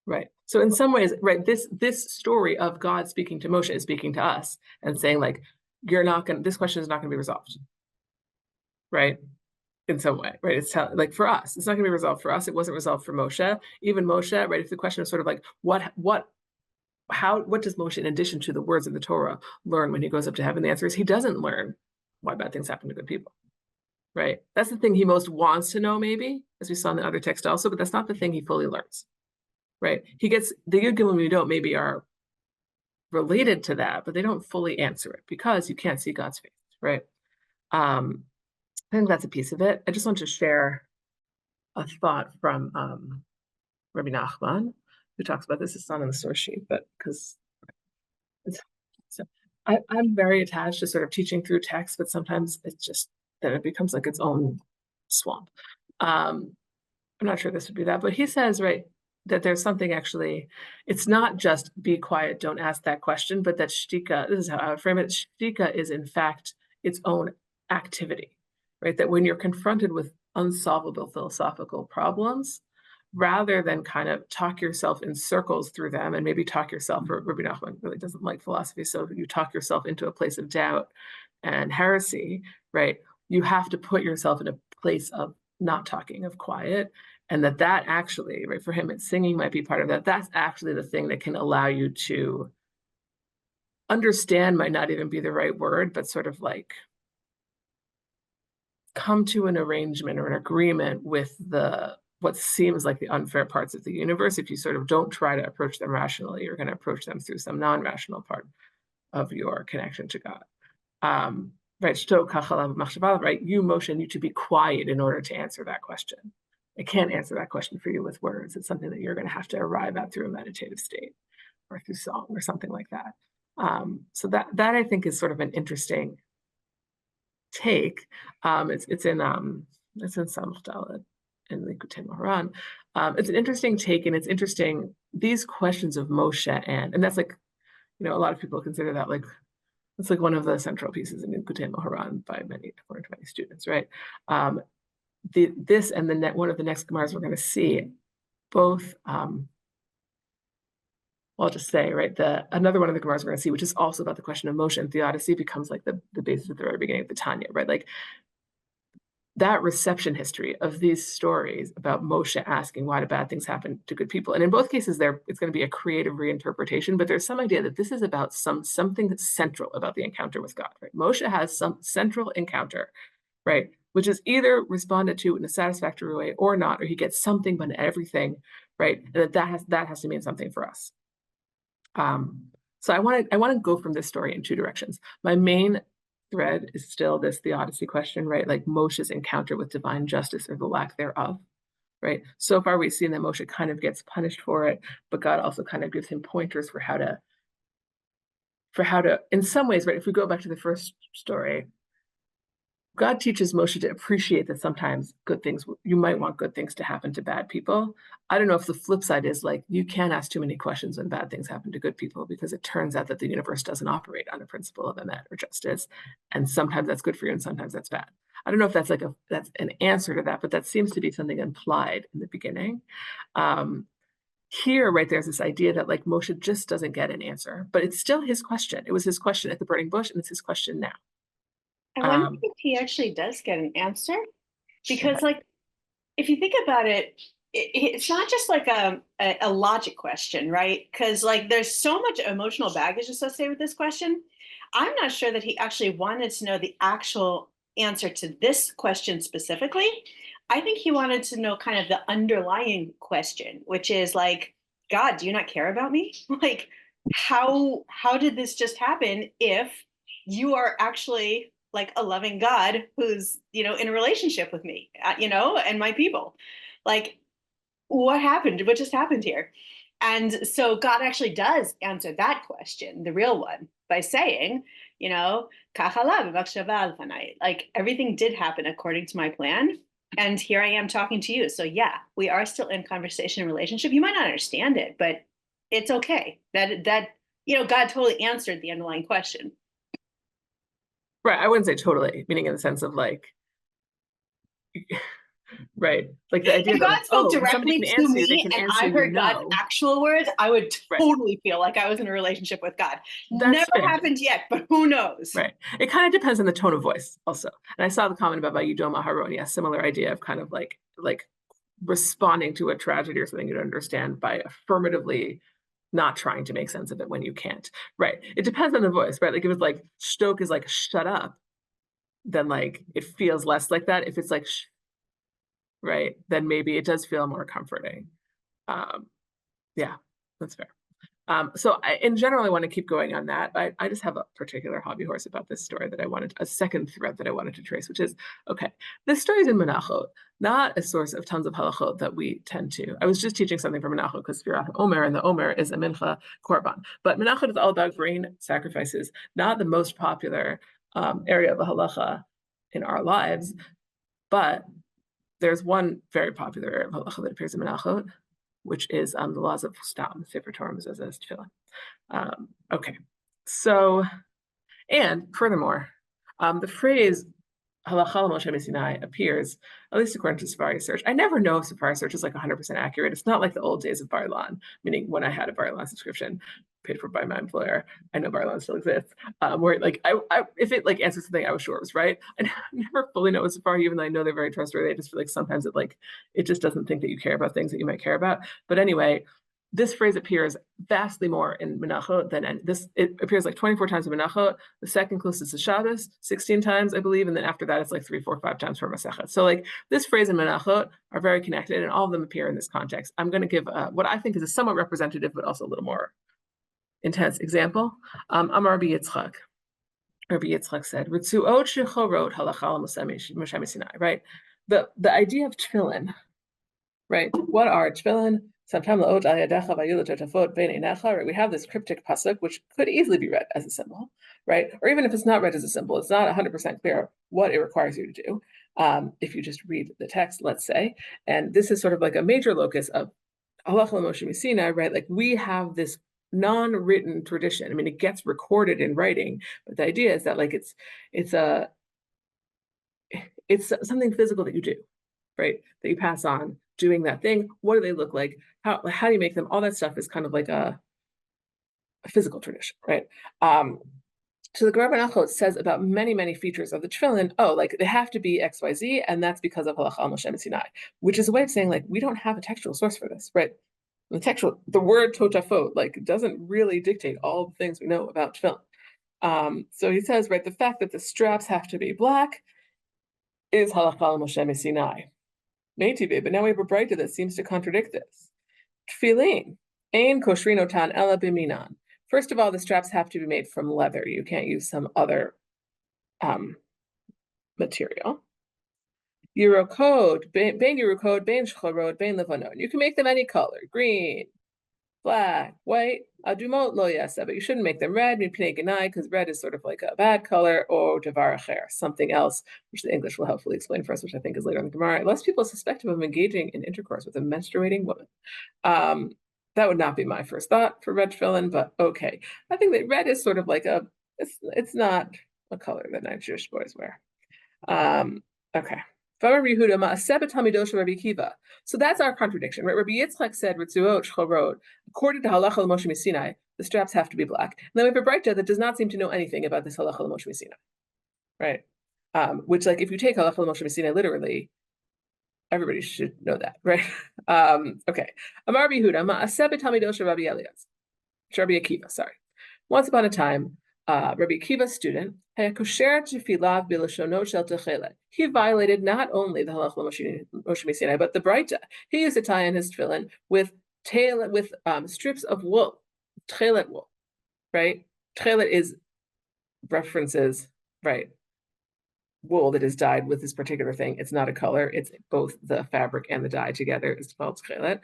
Speaker 2: Right. So in some ways, right, this story of God speaking to Moshe is speaking to us and saying, like, this question is not going to be resolved. Right. In some way, right? It's like for us, it's not going to be resolved for us. It wasn't resolved for Moshe. Even Moshe, right? If the question is sort of like, what does Moshe, in addition to the words of the Torah, learn when he goes up to heaven? The answer is he doesn't learn why bad things happen to good people. Right. That's the thing he most wants to know, maybe, as we saw in the other text also, but that's not the thing he fully learns. Right. He gets the Yud Gimel Midot maybe are related to that, but they don't fully answer it because you can't see God's face. Right. I think that's a piece of it. I just want to share a thought from Rabbi Nachman, who talks about this. It's not on the source sheet, but because I'm very attached to sort of teaching through text, but sometimes it's just that it becomes like its own swamp. I'm not sure this would be that, but he says, right, that there's something actually, it's not just be quiet, don't ask that question, but that shtika, this is how I would frame it, shtika is in fact its own activity, right? That when you're confronted with unsolvable philosophical problems, rather than kind of talk yourself in circles through them, and maybe talk yourself, or Rabbi Nachman really doesn't like philosophy, so you talk yourself into a place of doubt and heresy, right? You have to put yourself in a place of not talking, of quiet, and that actually, right, for him, it's singing might be part of that. That's actually the thing that can allow you to understand, might not even be the right word, but sort of like come to an arrangement or an agreement with what seems like the unfair parts of the universe. If you sort of don't try to approach them rationally, you're going to approach them through some non-rational part of your connection to God. Right, right? You, Moshe, need to be quiet in order to answer that question. I can't answer that question for you with words. It's something that you're going to have to arrive at through a meditative state or through song or something like that. So that I think is sort of an interesting take. It's in Samach Dalet in Likutei Moharan. It's an interesting take, and it's interesting these questions of Moshe and that's like, a lot of people consider that like it's like one of the central pieces in Likutei Moharan by many students, right? This and one of the next Gemaras we're going to see, both. I'll just say, right, another one of the Gemaras we're going to see, which is also about the question of Moshe and theodicy, becomes like the basis at the very beginning of the Tanya, right? Like that reception history of these stories about Moshe asking why do bad things happen to good people, and in both cases, it's going to be a creative reinterpretation, but there's some idea that this is about something that's central about the encounter with God, right? Moshe has some central encounter, right, which is either responded to in a satisfactory way or not, or he gets something but everything, right? And that has to mean something for us. So I want to go from this story in two directions. My main thread is still this theodicy question, right? Like Moshe's encounter with divine justice or the lack thereof, right? So far we've seen that Moshe kind of gets punished for it, but God also kind of gives him pointers for how to, in some ways, right? If we go back to the first story, God teaches Moshe to appreciate that sometimes you might want good things to happen to bad people. I don't know if the flip side is like, you can't ask too many questions when bad things happen to good people, because it turns out that the universe doesn't operate on a principle of emet or justice. And sometimes that's good for you and sometimes that's bad. I don't know if that's that's an answer to that, but that seems to be something implied in the beginning. Here, right, there's this idea that like Moshe just doesn't get an answer, but it's still his question. It was his question at the burning bush and it's his question now.
Speaker 3: I wonder if he actually does get an answer, because like, if you think about it, it's not just like a logic question, right? Because like there's so much emotional baggage associated with this question. I'm not sure that he actually wanted to know the actual answer to this question specifically. I think he wanted to know kind of the underlying question, which is like, God, do you not care about me? Like, how did this just happen if you are actually like a loving God who's, in a relationship with me, and my people? Like, what happened? What just happened here? And so God actually does answer that question, the real one, by saying, you know, like everything did happen according to my plan. And here I am talking to you. So yeah, we are still in conversation and relationship. You might not understand it, but it's okay. God totally answered the underlying question.
Speaker 2: Right. I wouldn't say totally, meaning in the sense of like, right. Like the idea
Speaker 3: If
Speaker 2: that
Speaker 3: God
Speaker 2: like,
Speaker 3: spoke
Speaker 2: oh, somebody
Speaker 3: directly
Speaker 2: can
Speaker 3: to
Speaker 2: answer you, they
Speaker 3: me
Speaker 2: can
Speaker 3: and
Speaker 2: answer
Speaker 3: I
Speaker 2: you
Speaker 3: heard God's
Speaker 2: no.
Speaker 3: actual words, I would
Speaker 2: Right.
Speaker 3: totally feel like I was in a relationship with God.
Speaker 2: That's
Speaker 3: Never
Speaker 2: fair.
Speaker 3: happened yet, but who knows?
Speaker 2: Right. It kind of depends on the tone of voice also. And I saw the comment about Yudoma Haroni, a similar idea of kind of like responding to a tragedy or something you don't understand by affirmatively not trying to make sense of it when you can't. Right. It depends on the voice, right? Like if it's like Stoke is like shut up, then like it feels less like that. If it's like right, then maybe it does feel more comforting. Yeah, that's fair. In general, I want to keep going on that. I just have a particular hobby horse about this story that a second thread that I wanted to trace, which is, okay, this story is in Menachot, not a source of tons of halachot that we tend to. I was just teaching something from Menachot because Sfirat Omer, and the Omer is a mincha korban. But Menachot is all about grain sacrifices, not the most popular area of the halacha in our lives, but there's one very popular area of halacha that appears in Menachot, which is the laws of Stam, Sefer Torah, Mezuzah, Tefillah. Okay, so, and furthermore, the phrase halacha Moshe Sinai appears, at least according to Safari search. I never know if Safari search is like 100% accurate. It's not like the old days of Bar-Ilan, meaning when I had a Bar-Ilan subscription paid for by my employer. I know Bar-Ilan still exists. Where like if it like answers something I was sure it was right. I never fully know with Safari, even though I know they're very trustworthy. I just feel like sometimes it just doesn't think that you care about things that you might care about. But anyway, this phrase appears vastly more in Menachot than this. It appears like 24 times in Menachot. The second closest is Shabbos, 16 times, I believe, and then after that, it's like 3, 4, 5 times for Masechet. So like this phrase and Menachot are very connected, and all of them appear in this context. I'm going to give what I think is a somewhat representative, but also a little more intense example. Amar Rabbi Yitzchak. Rabbi Yitzchak said, "Ritzuot shechorot halachal Moshe Sinai." Right, the idea of tefillin. Right, what are tefillin? Right? We have this cryptic pasuk, which could easily be read as a symbol, right? Or even if it's not read as a symbol, it's not 100% clear what it requires you to do. If you just read the text, let's say, and this is sort of like a major locus of halacha Moshe Sinai, right? Like we have this non-written tradition. I mean, it gets recorded in writing, but the idea is that like it's something physical that you do, right? That you pass on doing that thing. What do they look like? How do you make them? All that stuff is kind of like a physical tradition, right? So the Gemara Menachot says about many, many features of the tefillin, like they have to be X, Y, Z, and that's because of halacha Moshe Sinai, which is a way of saying like we don't have a textual source for this, right? The word totafot like doesn't really dictate all the things we know about tefillin. So he says, right, the fact that the straps have to be black is halacha Moshe Sinai. But now we have a brighter that seems to contradict this. Tefillin, ein koshrin otan ela biminan. First of all, the straps have to be made from leather. You can't use some other material. Yerokod, bein yerokod, bein shchorod, bein levanon. You can make them any color, green, black, white, adumot lo yasa, but you shouldn't make them red, because red is sort of like a bad color, or devar acher, something else, which the English will helpfully explain for us, which I think is later in the Gemara. Unless people suspect him of engaging in intercourse with a menstruating woman. That would not be my first thought for red tefillin, but okay. I think that red is sort of like it's not a color that non-Jewish boys wear. Okay. So that's our contradiction, right? Rabbi Yitzchak said, according to halacha Moshe Sinai, the straps have to be black. And then we have a Breita that does not seem to know anything about this halacha Moshe Sinai, right? Which, like, if you take halacha Moshe Sinai literally, everybody should know that, right? Okay. Amar Yehuda, ma'aseh b'talmido Rabbi Eliezer, Rabbi Akiva, sorry. Once upon a time, Rabbi Akiva's student, he violated not only the halacha Moshe Sinai, but the Breita. He used to tie in his tefillin with strips of wool, tchelet wool, right? Tchelet is references, right? wool that is dyed with this particular thing. It's not a color. It's both the fabric and the dye together. It's called tchelet.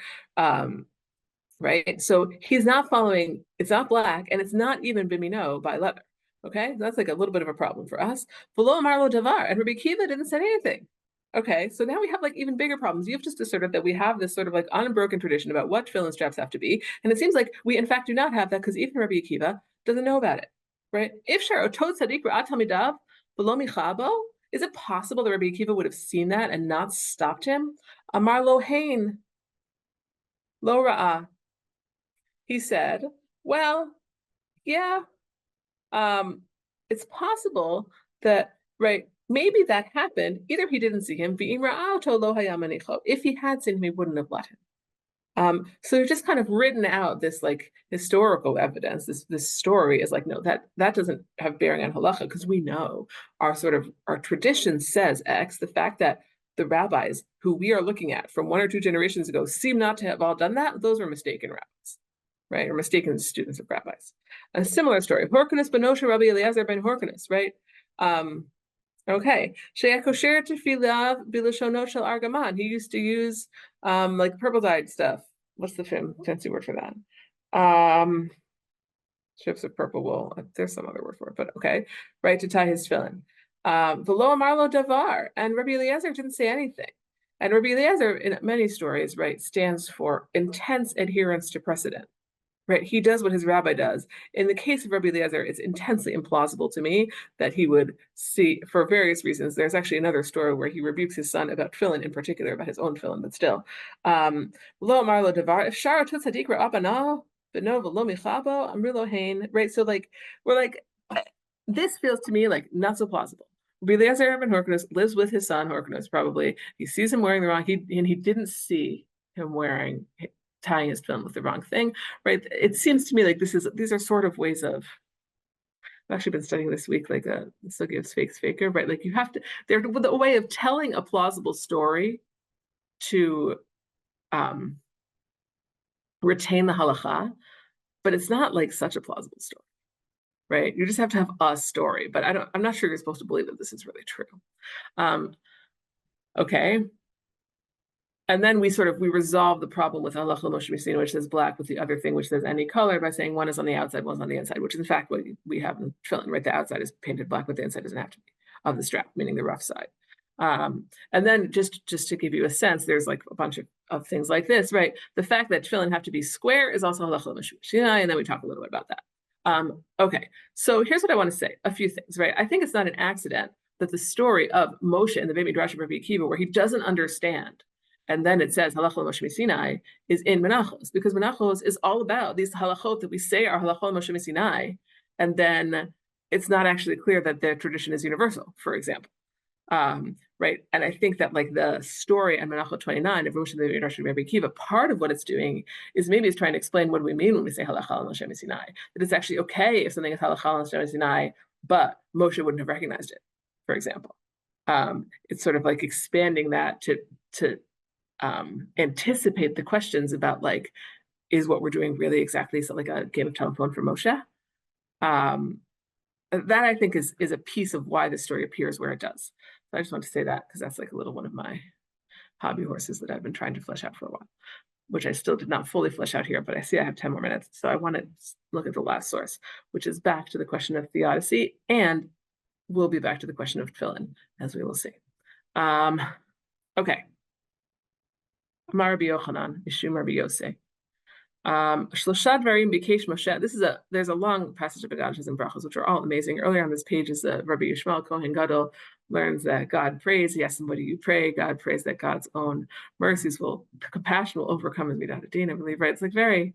Speaker 2: Right? So he's not following, it's not black, and it's not even bimino by leather. Okay? That's like a little bit of a problem for us. V'lo amar lo davar, and Rabbi Akiva didn't say anything. Okay, so now we have like even bigger problems. You've just asserted that we have this sort of like unbroken tradition about what tefillin straps have to be, and it seems like we in fact do not have that because even Rabbi Akiva doesn't know about it, right? If shar otot tzadik ra'at tamidav v'lo michabo, is it possible that Rabbi Akiva would have seen that and not stopped him? Amar lo hein lo ra'ah. He said, well, yeah, it's possible that, right, maybe that happened. Either he didn't see him, if he had seen him, he wouldn't have let him. So we've just kind of written out this like historical evidence. This story is like, no, that doesn't have bearing on halacha, because we know our tradition says X. The fact that the rabbis who we are looking at from 1 or 2 generations ago seem not to have all done that, those were mistaken rabbis. Right, or mistaken students of rabbis. A similar story. Horkanus benosha Rabbi Eliezer ben Horkanus, right? Okay. Sheyakosher tefilav bilashonot shel argaman. He used to use like purple dyed stuff. What's the fancy word for that? Strips of purple wool. There's some other word for it, but okay. Right, to tie his tefillin. V'lo amar lo davar. And Rabbi Eliezer didn't say anything. And Rabbi Eliezer, in many stories, right, stands for intense adherence to precedent. Right, he does what his rabbi does. In the case of Rabbi Eliezer, it's intensely implausible to me that he would see, for various reasons. There's actually another story where he rebukes his son about tefillin, in particular about his own tefillin, but still. Lo amar lo davar, if shara tut tzadik ra'abana, but no v'lo michabo, amrilo hain. Right, so like we're like, this feels to me like not so plausible. Rabbi Eliezer ben Horkanus lives with his son Horkanus, probably. He sees him wearing the wrong. And he didn't see him tying his tefillin with the wrong thing, right? It seems to me like these are sort of ways of. I've actually been studying this week like the sugi of fakes faker, right? Like you have to. They're a way of telling a plausible story to retain the halacha, but it's not like such a plausible story, right? You just have to have a story, but I'm not sure you're supposed to believe that this is really true. Okay. And then we resolve the problem with Allah Moshe Messina, which says black, with the other thing, which says any color, by saying one is on the outside, one's on the inside, which is in fact what we have in tefillin, right? The outside is painted black, but the inside doesn't have to be of the strap, meaning the rough side. And then just to give you a sense, there's like a bunch of things like this, right? The fact that tefillin have to be square is also Allah Moshe Messina, and then we talk a little bit about that. Okay, so here's what I want to say, a few things, right? I think it's not an accident that the story of Moshe and the Beit Midrash of Rabbi Akiva, where he doesn't understand, and then it says halachot Moshe Sinai, is in Menachos, because Menachos is all about these halachot that we say are halachot Moshe Sinai, and then it's not actually clear that their tradition is universal, for example. Right, and I think that like the story in Menachot 29 of Rosh and the Midrash of Rabbi Akiva, part of what it's doing is maybe it's trying to explain what do we mean when we say halachot Moshe Sinai. That it's actually okay if something is halachot Moshe Sinai, but Moshe wouldn't have recognized it, for example. It's sort of like expanding that to anticipate the questions about like, is what we're doing really exactly so like a game of telephone for Moshe? That I think is a piece of why the story appears where it does. So I just want to say that because that's like a little one of my hobby horses that I've been trying to flesh out for a while, which I still did not fully flesh out here, but I see I have 10 more minutes. So I want to look at the last source, which is back to the question of theodicy, and we'll be back to the question of tefillin, as we will see. Okay. Amar Rabbi Yochanan, Mishum Rabbi Yosei. Shlosha dvarim bikesh Moshe. There's a long passage of Aggadot and Brachos, which are all amazing. Earlier on this page is Rabbi Yishmael Kohen Gadol learns that God prays. He asks him, what do you pray? God prays that God's own compassion will overcome his midat hadin, I believe, right? It's like very,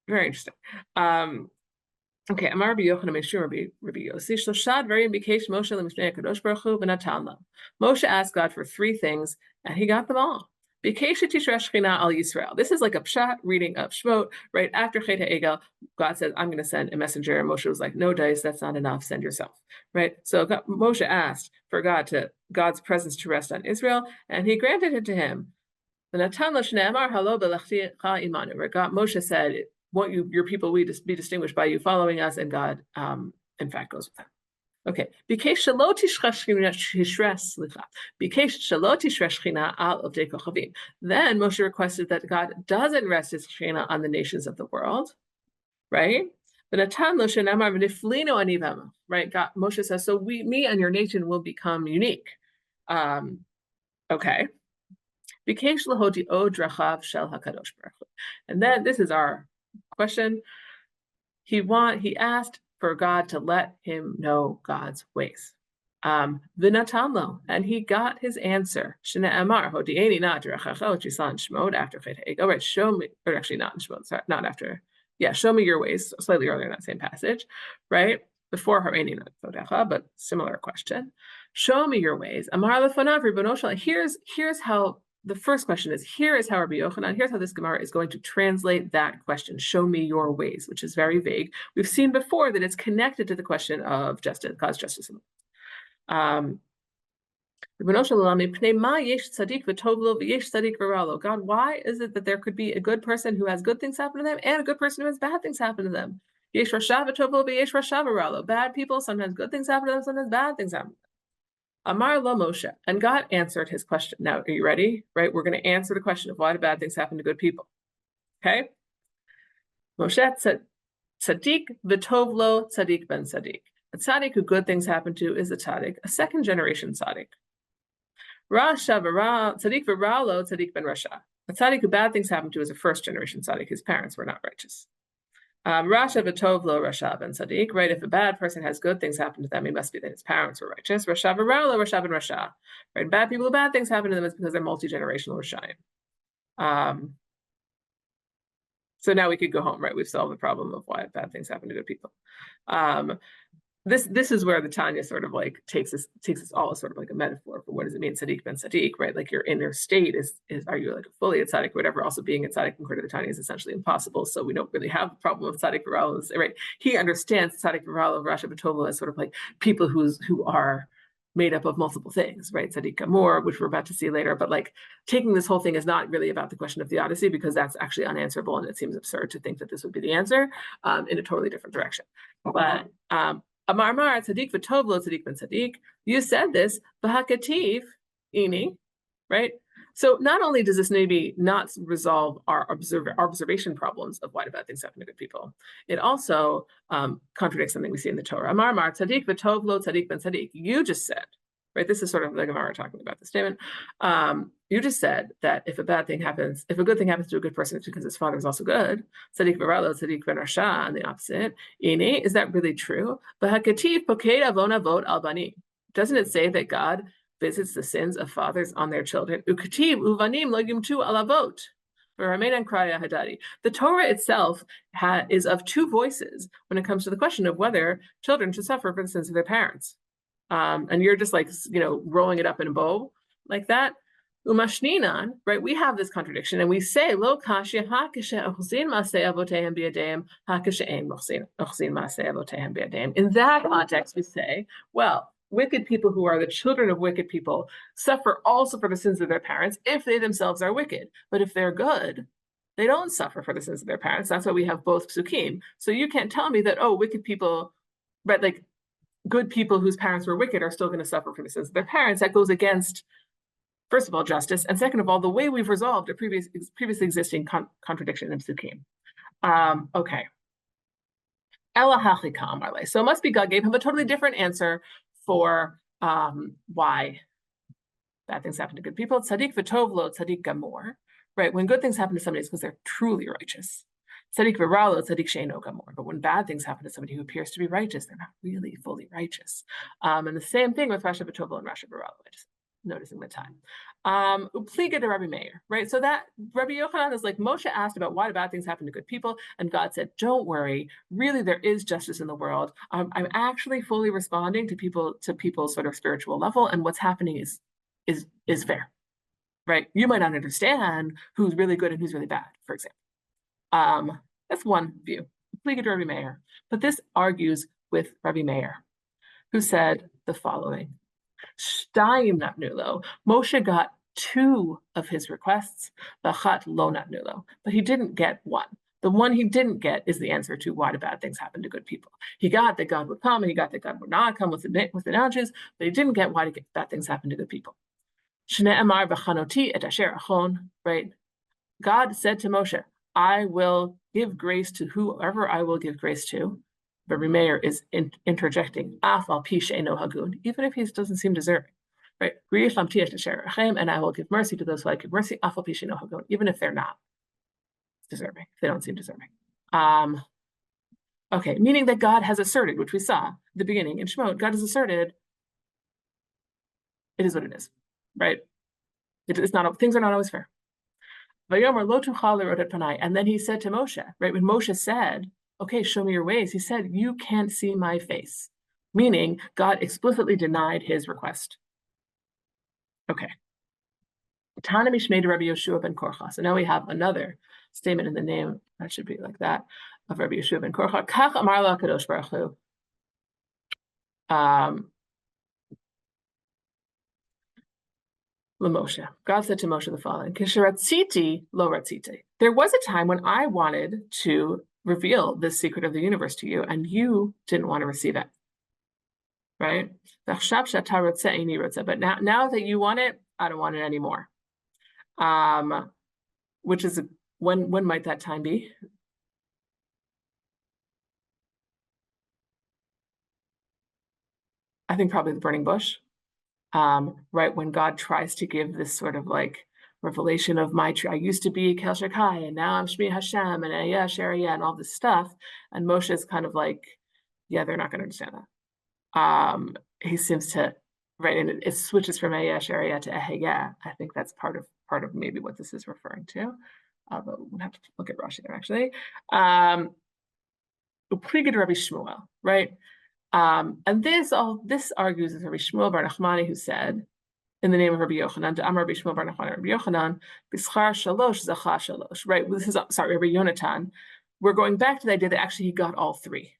Speaker 2: very interesting. Okay, Amar Rabbi Yochanan Mishum Rabbi Yosei. Shlosha dvarim bikesh Moshe lemifnei HaKadosh Baruch Hu v'natan lo. Moshe asked God for 3 things, and he got them all. This is like a pshat reading of Shemot, right after Chet HaEgel. God says, I'm going to send a messenger. And Moshe was like, no dice, that's not enough, send yourself, right? So Moshe asked for God's presence to rest on Israel, and he granted it to him. Where Moshe said, won't your people be distinguished by you following us? And God, in fact, goes with them. Okay. Bikesh shelo tishresh shechina al ovdei kochavim. Then Moshe requested that God doesn't rest his shechina on the nations of the world, right? Right? God, Moshe says, so me and your nation will become unique. Okay. And then this is our question. He asked for God to let him know God's ways. V'natanlo, and he got his answer. Shene Amar, hodi'eni na d'rachacha, which you saw in Shemot after Chet Ha'egel, right? Show me, or actually not in Shemot, sorry, not after. Yeah, show me your ways, slightly earlier in that same passage, right? Before Ha'eni na d'chodecha, but similar question. Show me your ways. Amar lefanav ribono shel. Here's how. The first question is, here is how Rabbi Yochanan, here's how this Gemara is going to translate that question, show me your ways, which is very vague. We've seen before that it's connected to the question of justice, God's justice. God, why is it that there could be a good person who has good things happen to them and a good person who has bad things happen to them? Bad people, sometimes good things happen to them, sometimes bad things happen to them. Amar lo Moshe, and God answered his question. Now, are you ready? Right, we're going to answer the question of why do bad things happen to good people. Okay, Moshe said, "Tzaddik v'tov lo tzaddik ben tzaddik." A tzaddik who good things happen to is a tzaddik, a second generation tzaddik. Rasha v'ra tzaddik v'ra lo tzaddik ben rasha. A tzaddik who bad things happen to is a first generation tzaddik. His parents were not righteous. Rasha v'tov lo rasha ben tzaddik, right? If a bad person has good things happen to them, it must be that his parents were righteous. Rasha v'ra lo rasha ben rasha, right? Bad people, bad things happen to them is because they're multi-generational rashayim. So now we could go home, right? We've solved the problem of why bad things happen to good people. This is where the Tanya sort of like takes us all as sort of like a metaphor for what does it mean, tzaddik ben tzaddik, right? Like your inner state is are you like fully a tzaddik, whatever? Also being a tzaddik according to the Tanya is essentially impossible. So we don't really have the problem of tzaddik v'ralo, right? He understands tzaddik v'ralo, rasha v'tov as sort of like people who are made up of multiple things, right? Tzaddik gamor, which we're about to see later, but like taking this whole thing is not really about the question of theodicy because that's actually unanswerable, and it seems absurd to think that this would be the answer in a totally different direction. But Amar tzaddik v'tov lo tzaddik ben tzaddik. You said this, v'hakativ ini, right? So not only does this maybe not resolve our observation problems of why do bad things happen to good people, it also contradicts something we see in the Torah. Amar tzaddik v'tov lo tzaddik ben tzaddik. You just said, right? This is sort of the Gemara talking about the statement. You just said that if a good thing happens to a good person, it's because his father is also good. Tzaddik v'ralo, tzaddik ben rasha, and the opposite. Ine, is that really true? V'hakativ poked avon avot al banim. Doesn't it say that God visits the sins of fathers on their children? Ukativ uvanim lo yumtu al avot. The Torah itself is of two voices when it comes to the question of whether children should suffer for the sins of their parents. And you're just like, rolling it up in a bow like that. Umashninan, right? We have this contradiction, and we say, "Lo kashya hakashe ochzin masei avotehem biyadeim hakashe ein ochzin masei avotehem biyadeim." In that context, we say, well, wicked people who are the children of wicked people suffer also for the sins of their parents if they themselves are wicked. But if they're good, they don't suffer for the sins of their parents. That's why we have both psukim. So you can't tell me that, wicked people, right? Like good people whose parents were wicked are still going to suffer for the sins of their parents. That goes against, first of all, justice, and second of all, the way we've resolved a previously existing contradiction in psukim. Okay. So it must be God gave him a totally different answer for why bad things happen to good people. Tzaddik v'tov lo tzaddik gamor, right? When good things happen to somebody, it's because they're truly righteous. Tzaddik v'ra lo tzaddik she'eino gamor. But when bad things happen to somebody who appears to be righteous, they're not really fully righteous. And the same thing with rasha v'tov lo and rasha v'ra lo. Just noticing the time. Upliga to Rabbi Meir, right? So that Rabbi Yochanan is like, Moshe asked about why do bad things happen to good people, and God said, don't worry, really there is justice in the world. I'm actually fully responding to people's sort of spiritual level, and what's happening is fair, right? You might not understand who's really good and who's really bad, for example. That's one view. Upliga to Rabbi Meir. But this argues with Rabbi Meir, who said the following. Shtayim natnulo. Moshe got two of his requests, v'achat lo natnulo, but he didn't get one. The one he didn't get is the answer to why do bad things happen to good people. He got that God would come, and he got that God would not come with analogies, but he didn't get why bad things happen to good people. Right? God said to Moshe, I will give grace to whoever I will give grace to. But Meir is interjecting, even if he doesn't seem deserving. Right? And I will give mercy to those who I give mercy, even if they're not deserving, if they don't seem deserving. Okay, meaning that God has asserted, which we saw at the beginning in Shemot, God has asserted, it is what it is, right? It's not, things are not always fair. And then he said to Moshe, right, when Moshe said, okay, show me your ways, he said, you can't see my face, meaning God explicitly denied his request. Okay. So now we have another statement in the name, that should be like that, of Rabbi Yeshua ben Korcha. Kach amar la Kadosh Baruch Hu. Moshe. God said to Moshe the following: Kisharatziti lo ratzite. There was a time when I wanted to reveal this secret of the universe to you, and you didn't want to receive it. Right? But now that you want it, I don't want it anymore. Which is when might that time be? I think probably the burning bush. Right, when God tries to give this sort of like revelation of I used to be Kel Shekai, and now I'm Shmi Hashem, and Ayah Sharia, and all this stuff. And Moshe is kind of like, yeah, they're not going to understand that. He seems to, right, and it switches from Ayah Sharia to Eheyah. I think that's part of maybe what this is referring to. But we'll have to look at Rashi there actually. Pretty good Rabbi Shmuel, right? And this argues with Rabbi Shmuel bar Nachmani, who said, in the name of Rabbi Yochanan, to Amar Rabbi Shmuel bar Nachmani, Rabbi Yochanan, Bischar Shalosh Zacha Shalosh. Right? This is Rabbi Yonatan. We're going back to the idea that actually he got all three.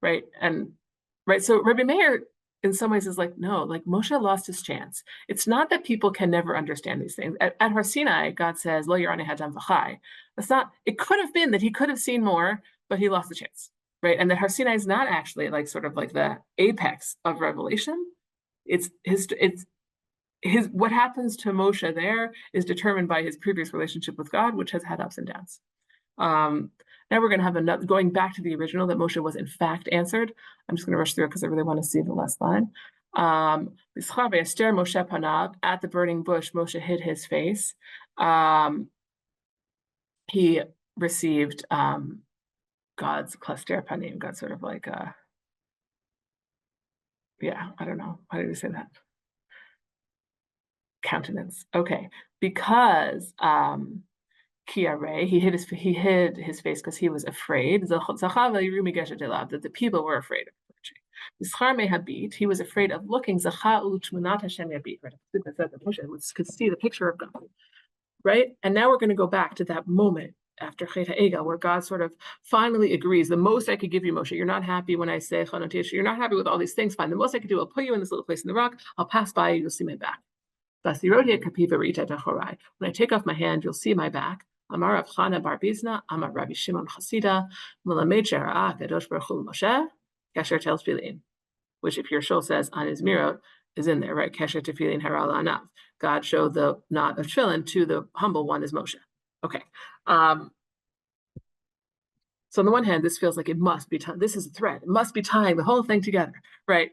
Speaker 2: Right? And right, so Rabbi Meir in some ways is like, no, like Moshe lost his chance. It's not that people can never understand these things. At Har Sinai, God says, Lo Yarani Hadam V'chai. That's not. It could have been that he could have seen more, but he lost the chance. Right, and that Har Sinai is not actually like sort of like the apex of revelation. It's his what happens to Moshe there is determined by his previous relationship with God, which has had ups and downs. Now we're going to have another, going back to the original, that Moshe was in fact answered. I'm just going to rush through it because I really want to see the last line. At the burning bush, Moshe hid his face. He received God's klaster panim, God's sort of like I don't know, how did he say that? Countenance. Okay, because Kiare, he hid his face because he was afraid. That the people were afraid of him. He was afraid of looking. Could see the picture of God. Right, and now we're going to go back to that moment after Chet HaEgel, where God sort of finally agrees. The most I could give you, Moshe, you're not happy when I say Chanotish, you're not happy with all these things, fine. The most I could do, I'll put you in this little place in the rock, I'll pass by you, you'll see my back. When I take off my hand, you'll see my back. Amar Rav Chana bar Bizna, Amar Rabbi Shimon Chasida, Melamed She'arah Kadosh Baruch Hu Moshe, Kasher Tel Tefillin, which if your shul says on his mirror is in there, right? Kasher Tefillin Hara La'anav. God showed the knot of tefillin to the humble one is Moshe. Okay. So on the one hand, this feels like it must be this is a thread. It must be tying the whole thing together, right?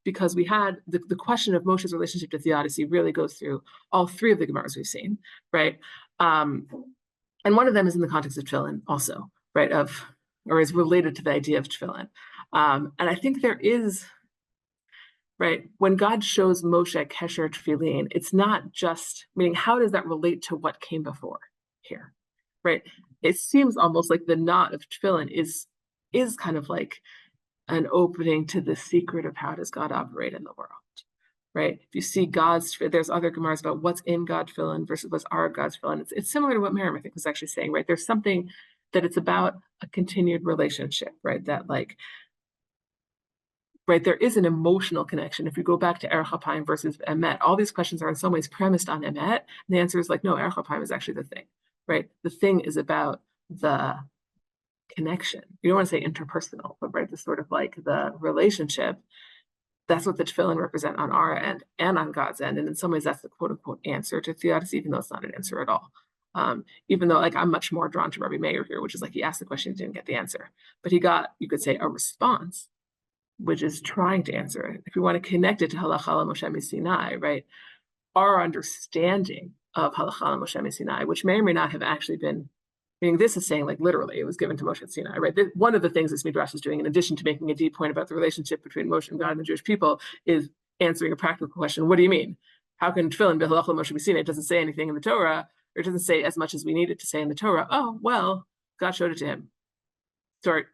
Speaker 2: Because we had the question of Moshe's relationship to theodicy really goes through all three of the Gemaras we've seen, right? And one of them is in the context of tefillin also, right? Or is related to the idea of tefillin. And I think there is, right, when God shows Moshe Kesher Tefillin, it's not just, meaning how does that relate to what came before here, right? It seems almost like the knot of tefillin is kind of like an opening to the secret of how does God operate in the world, right? If you see there's other Gemaras about what's in God tefillin versus what's our God's tefillin. It's similar to what Miriam, I think, was actually saying, right? There's something that it's about a continued relationship, right? That like, right, there is an emotional connection. If you go back to Erech HaPayim versus Emet, all these questions are in some ways premised on Emet. And the answer is like, no, Erech HaPayim is actually the thing, right? The thing is about the connection. You don't want to say interpersonal, but right, the sort of like the relationship. That's what the tefillin represent on our end and on God's end. And in some ways, that's the quote unquote answer to theodicy, even though it's not an answer at all. Even though like I'm much more drawn to Rabbi Meir here, which is like he asked the question, he didn't get the answer, but he got, you could say, a response, which is trying to answer it. If we want to connect it to Halacha Moshe Sinai, right? Our understanding of Halacha Moshe Sinai, which may or may not have actually been, meaning this is saying like literally it was given to Moshe at Sinai, right? One of the things this Midrash is doing, in addition to making a deep point about the relationship between Moshe and God and the Jewish people, is answering a practical question. What do you mean? How can tefillin be Halacha Moshe Sinai? It doesn't say anything in the Torah, or it doesn't say as much as we need it to say in the Torah. Oh, well, God showed it to him. Start,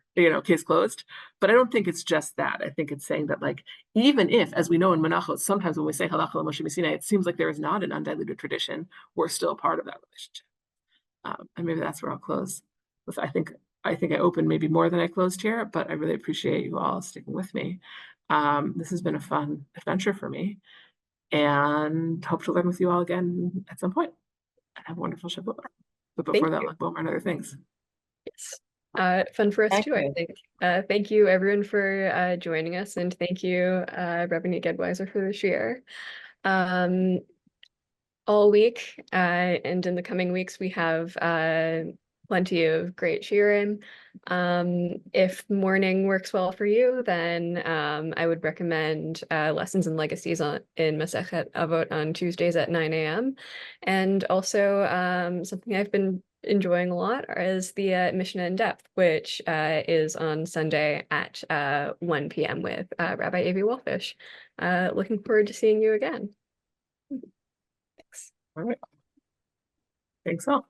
Speaker 2: case closed. But I don't think it's just that. I think it's saying that, like, even if, as we know in Menachos, sometimes when we say Halacha Moshe Sinai, it seems like there is not an undiluted tradition, we're still part of that relationship. And maybe that's where I'll close. I think I opened maybe more than I closed here, but I really appreciate you all sticking with me. This has been a fun adventure for me, and hope to learn with you all again at some point. And have a wonderful Shabbat. But before that, like Bomar and other things.
Speaker 1: Yes. Fun for us
Speaker 4: Thank
Speaker 1: too, I
Speaker 4: you.
Speaker 1: think. Thank you everyone for joining us, and thank you, Rabbi Gedwiser, for the share. All week and in the coming weeks, we have plenty of great shiurim. If morning works well for you, then I would recommend Lessons and Legacies in Masechet Avot on Tuesdays at 9 a.m. And also something I've been enjoying a lot is the Mishnah in Depth, which is on Sunday at 1 p.m. with Rabbi Avi Wolfish. Looking forward to seeing you again. Thanks.
Speaker 2: All right. Thanks all.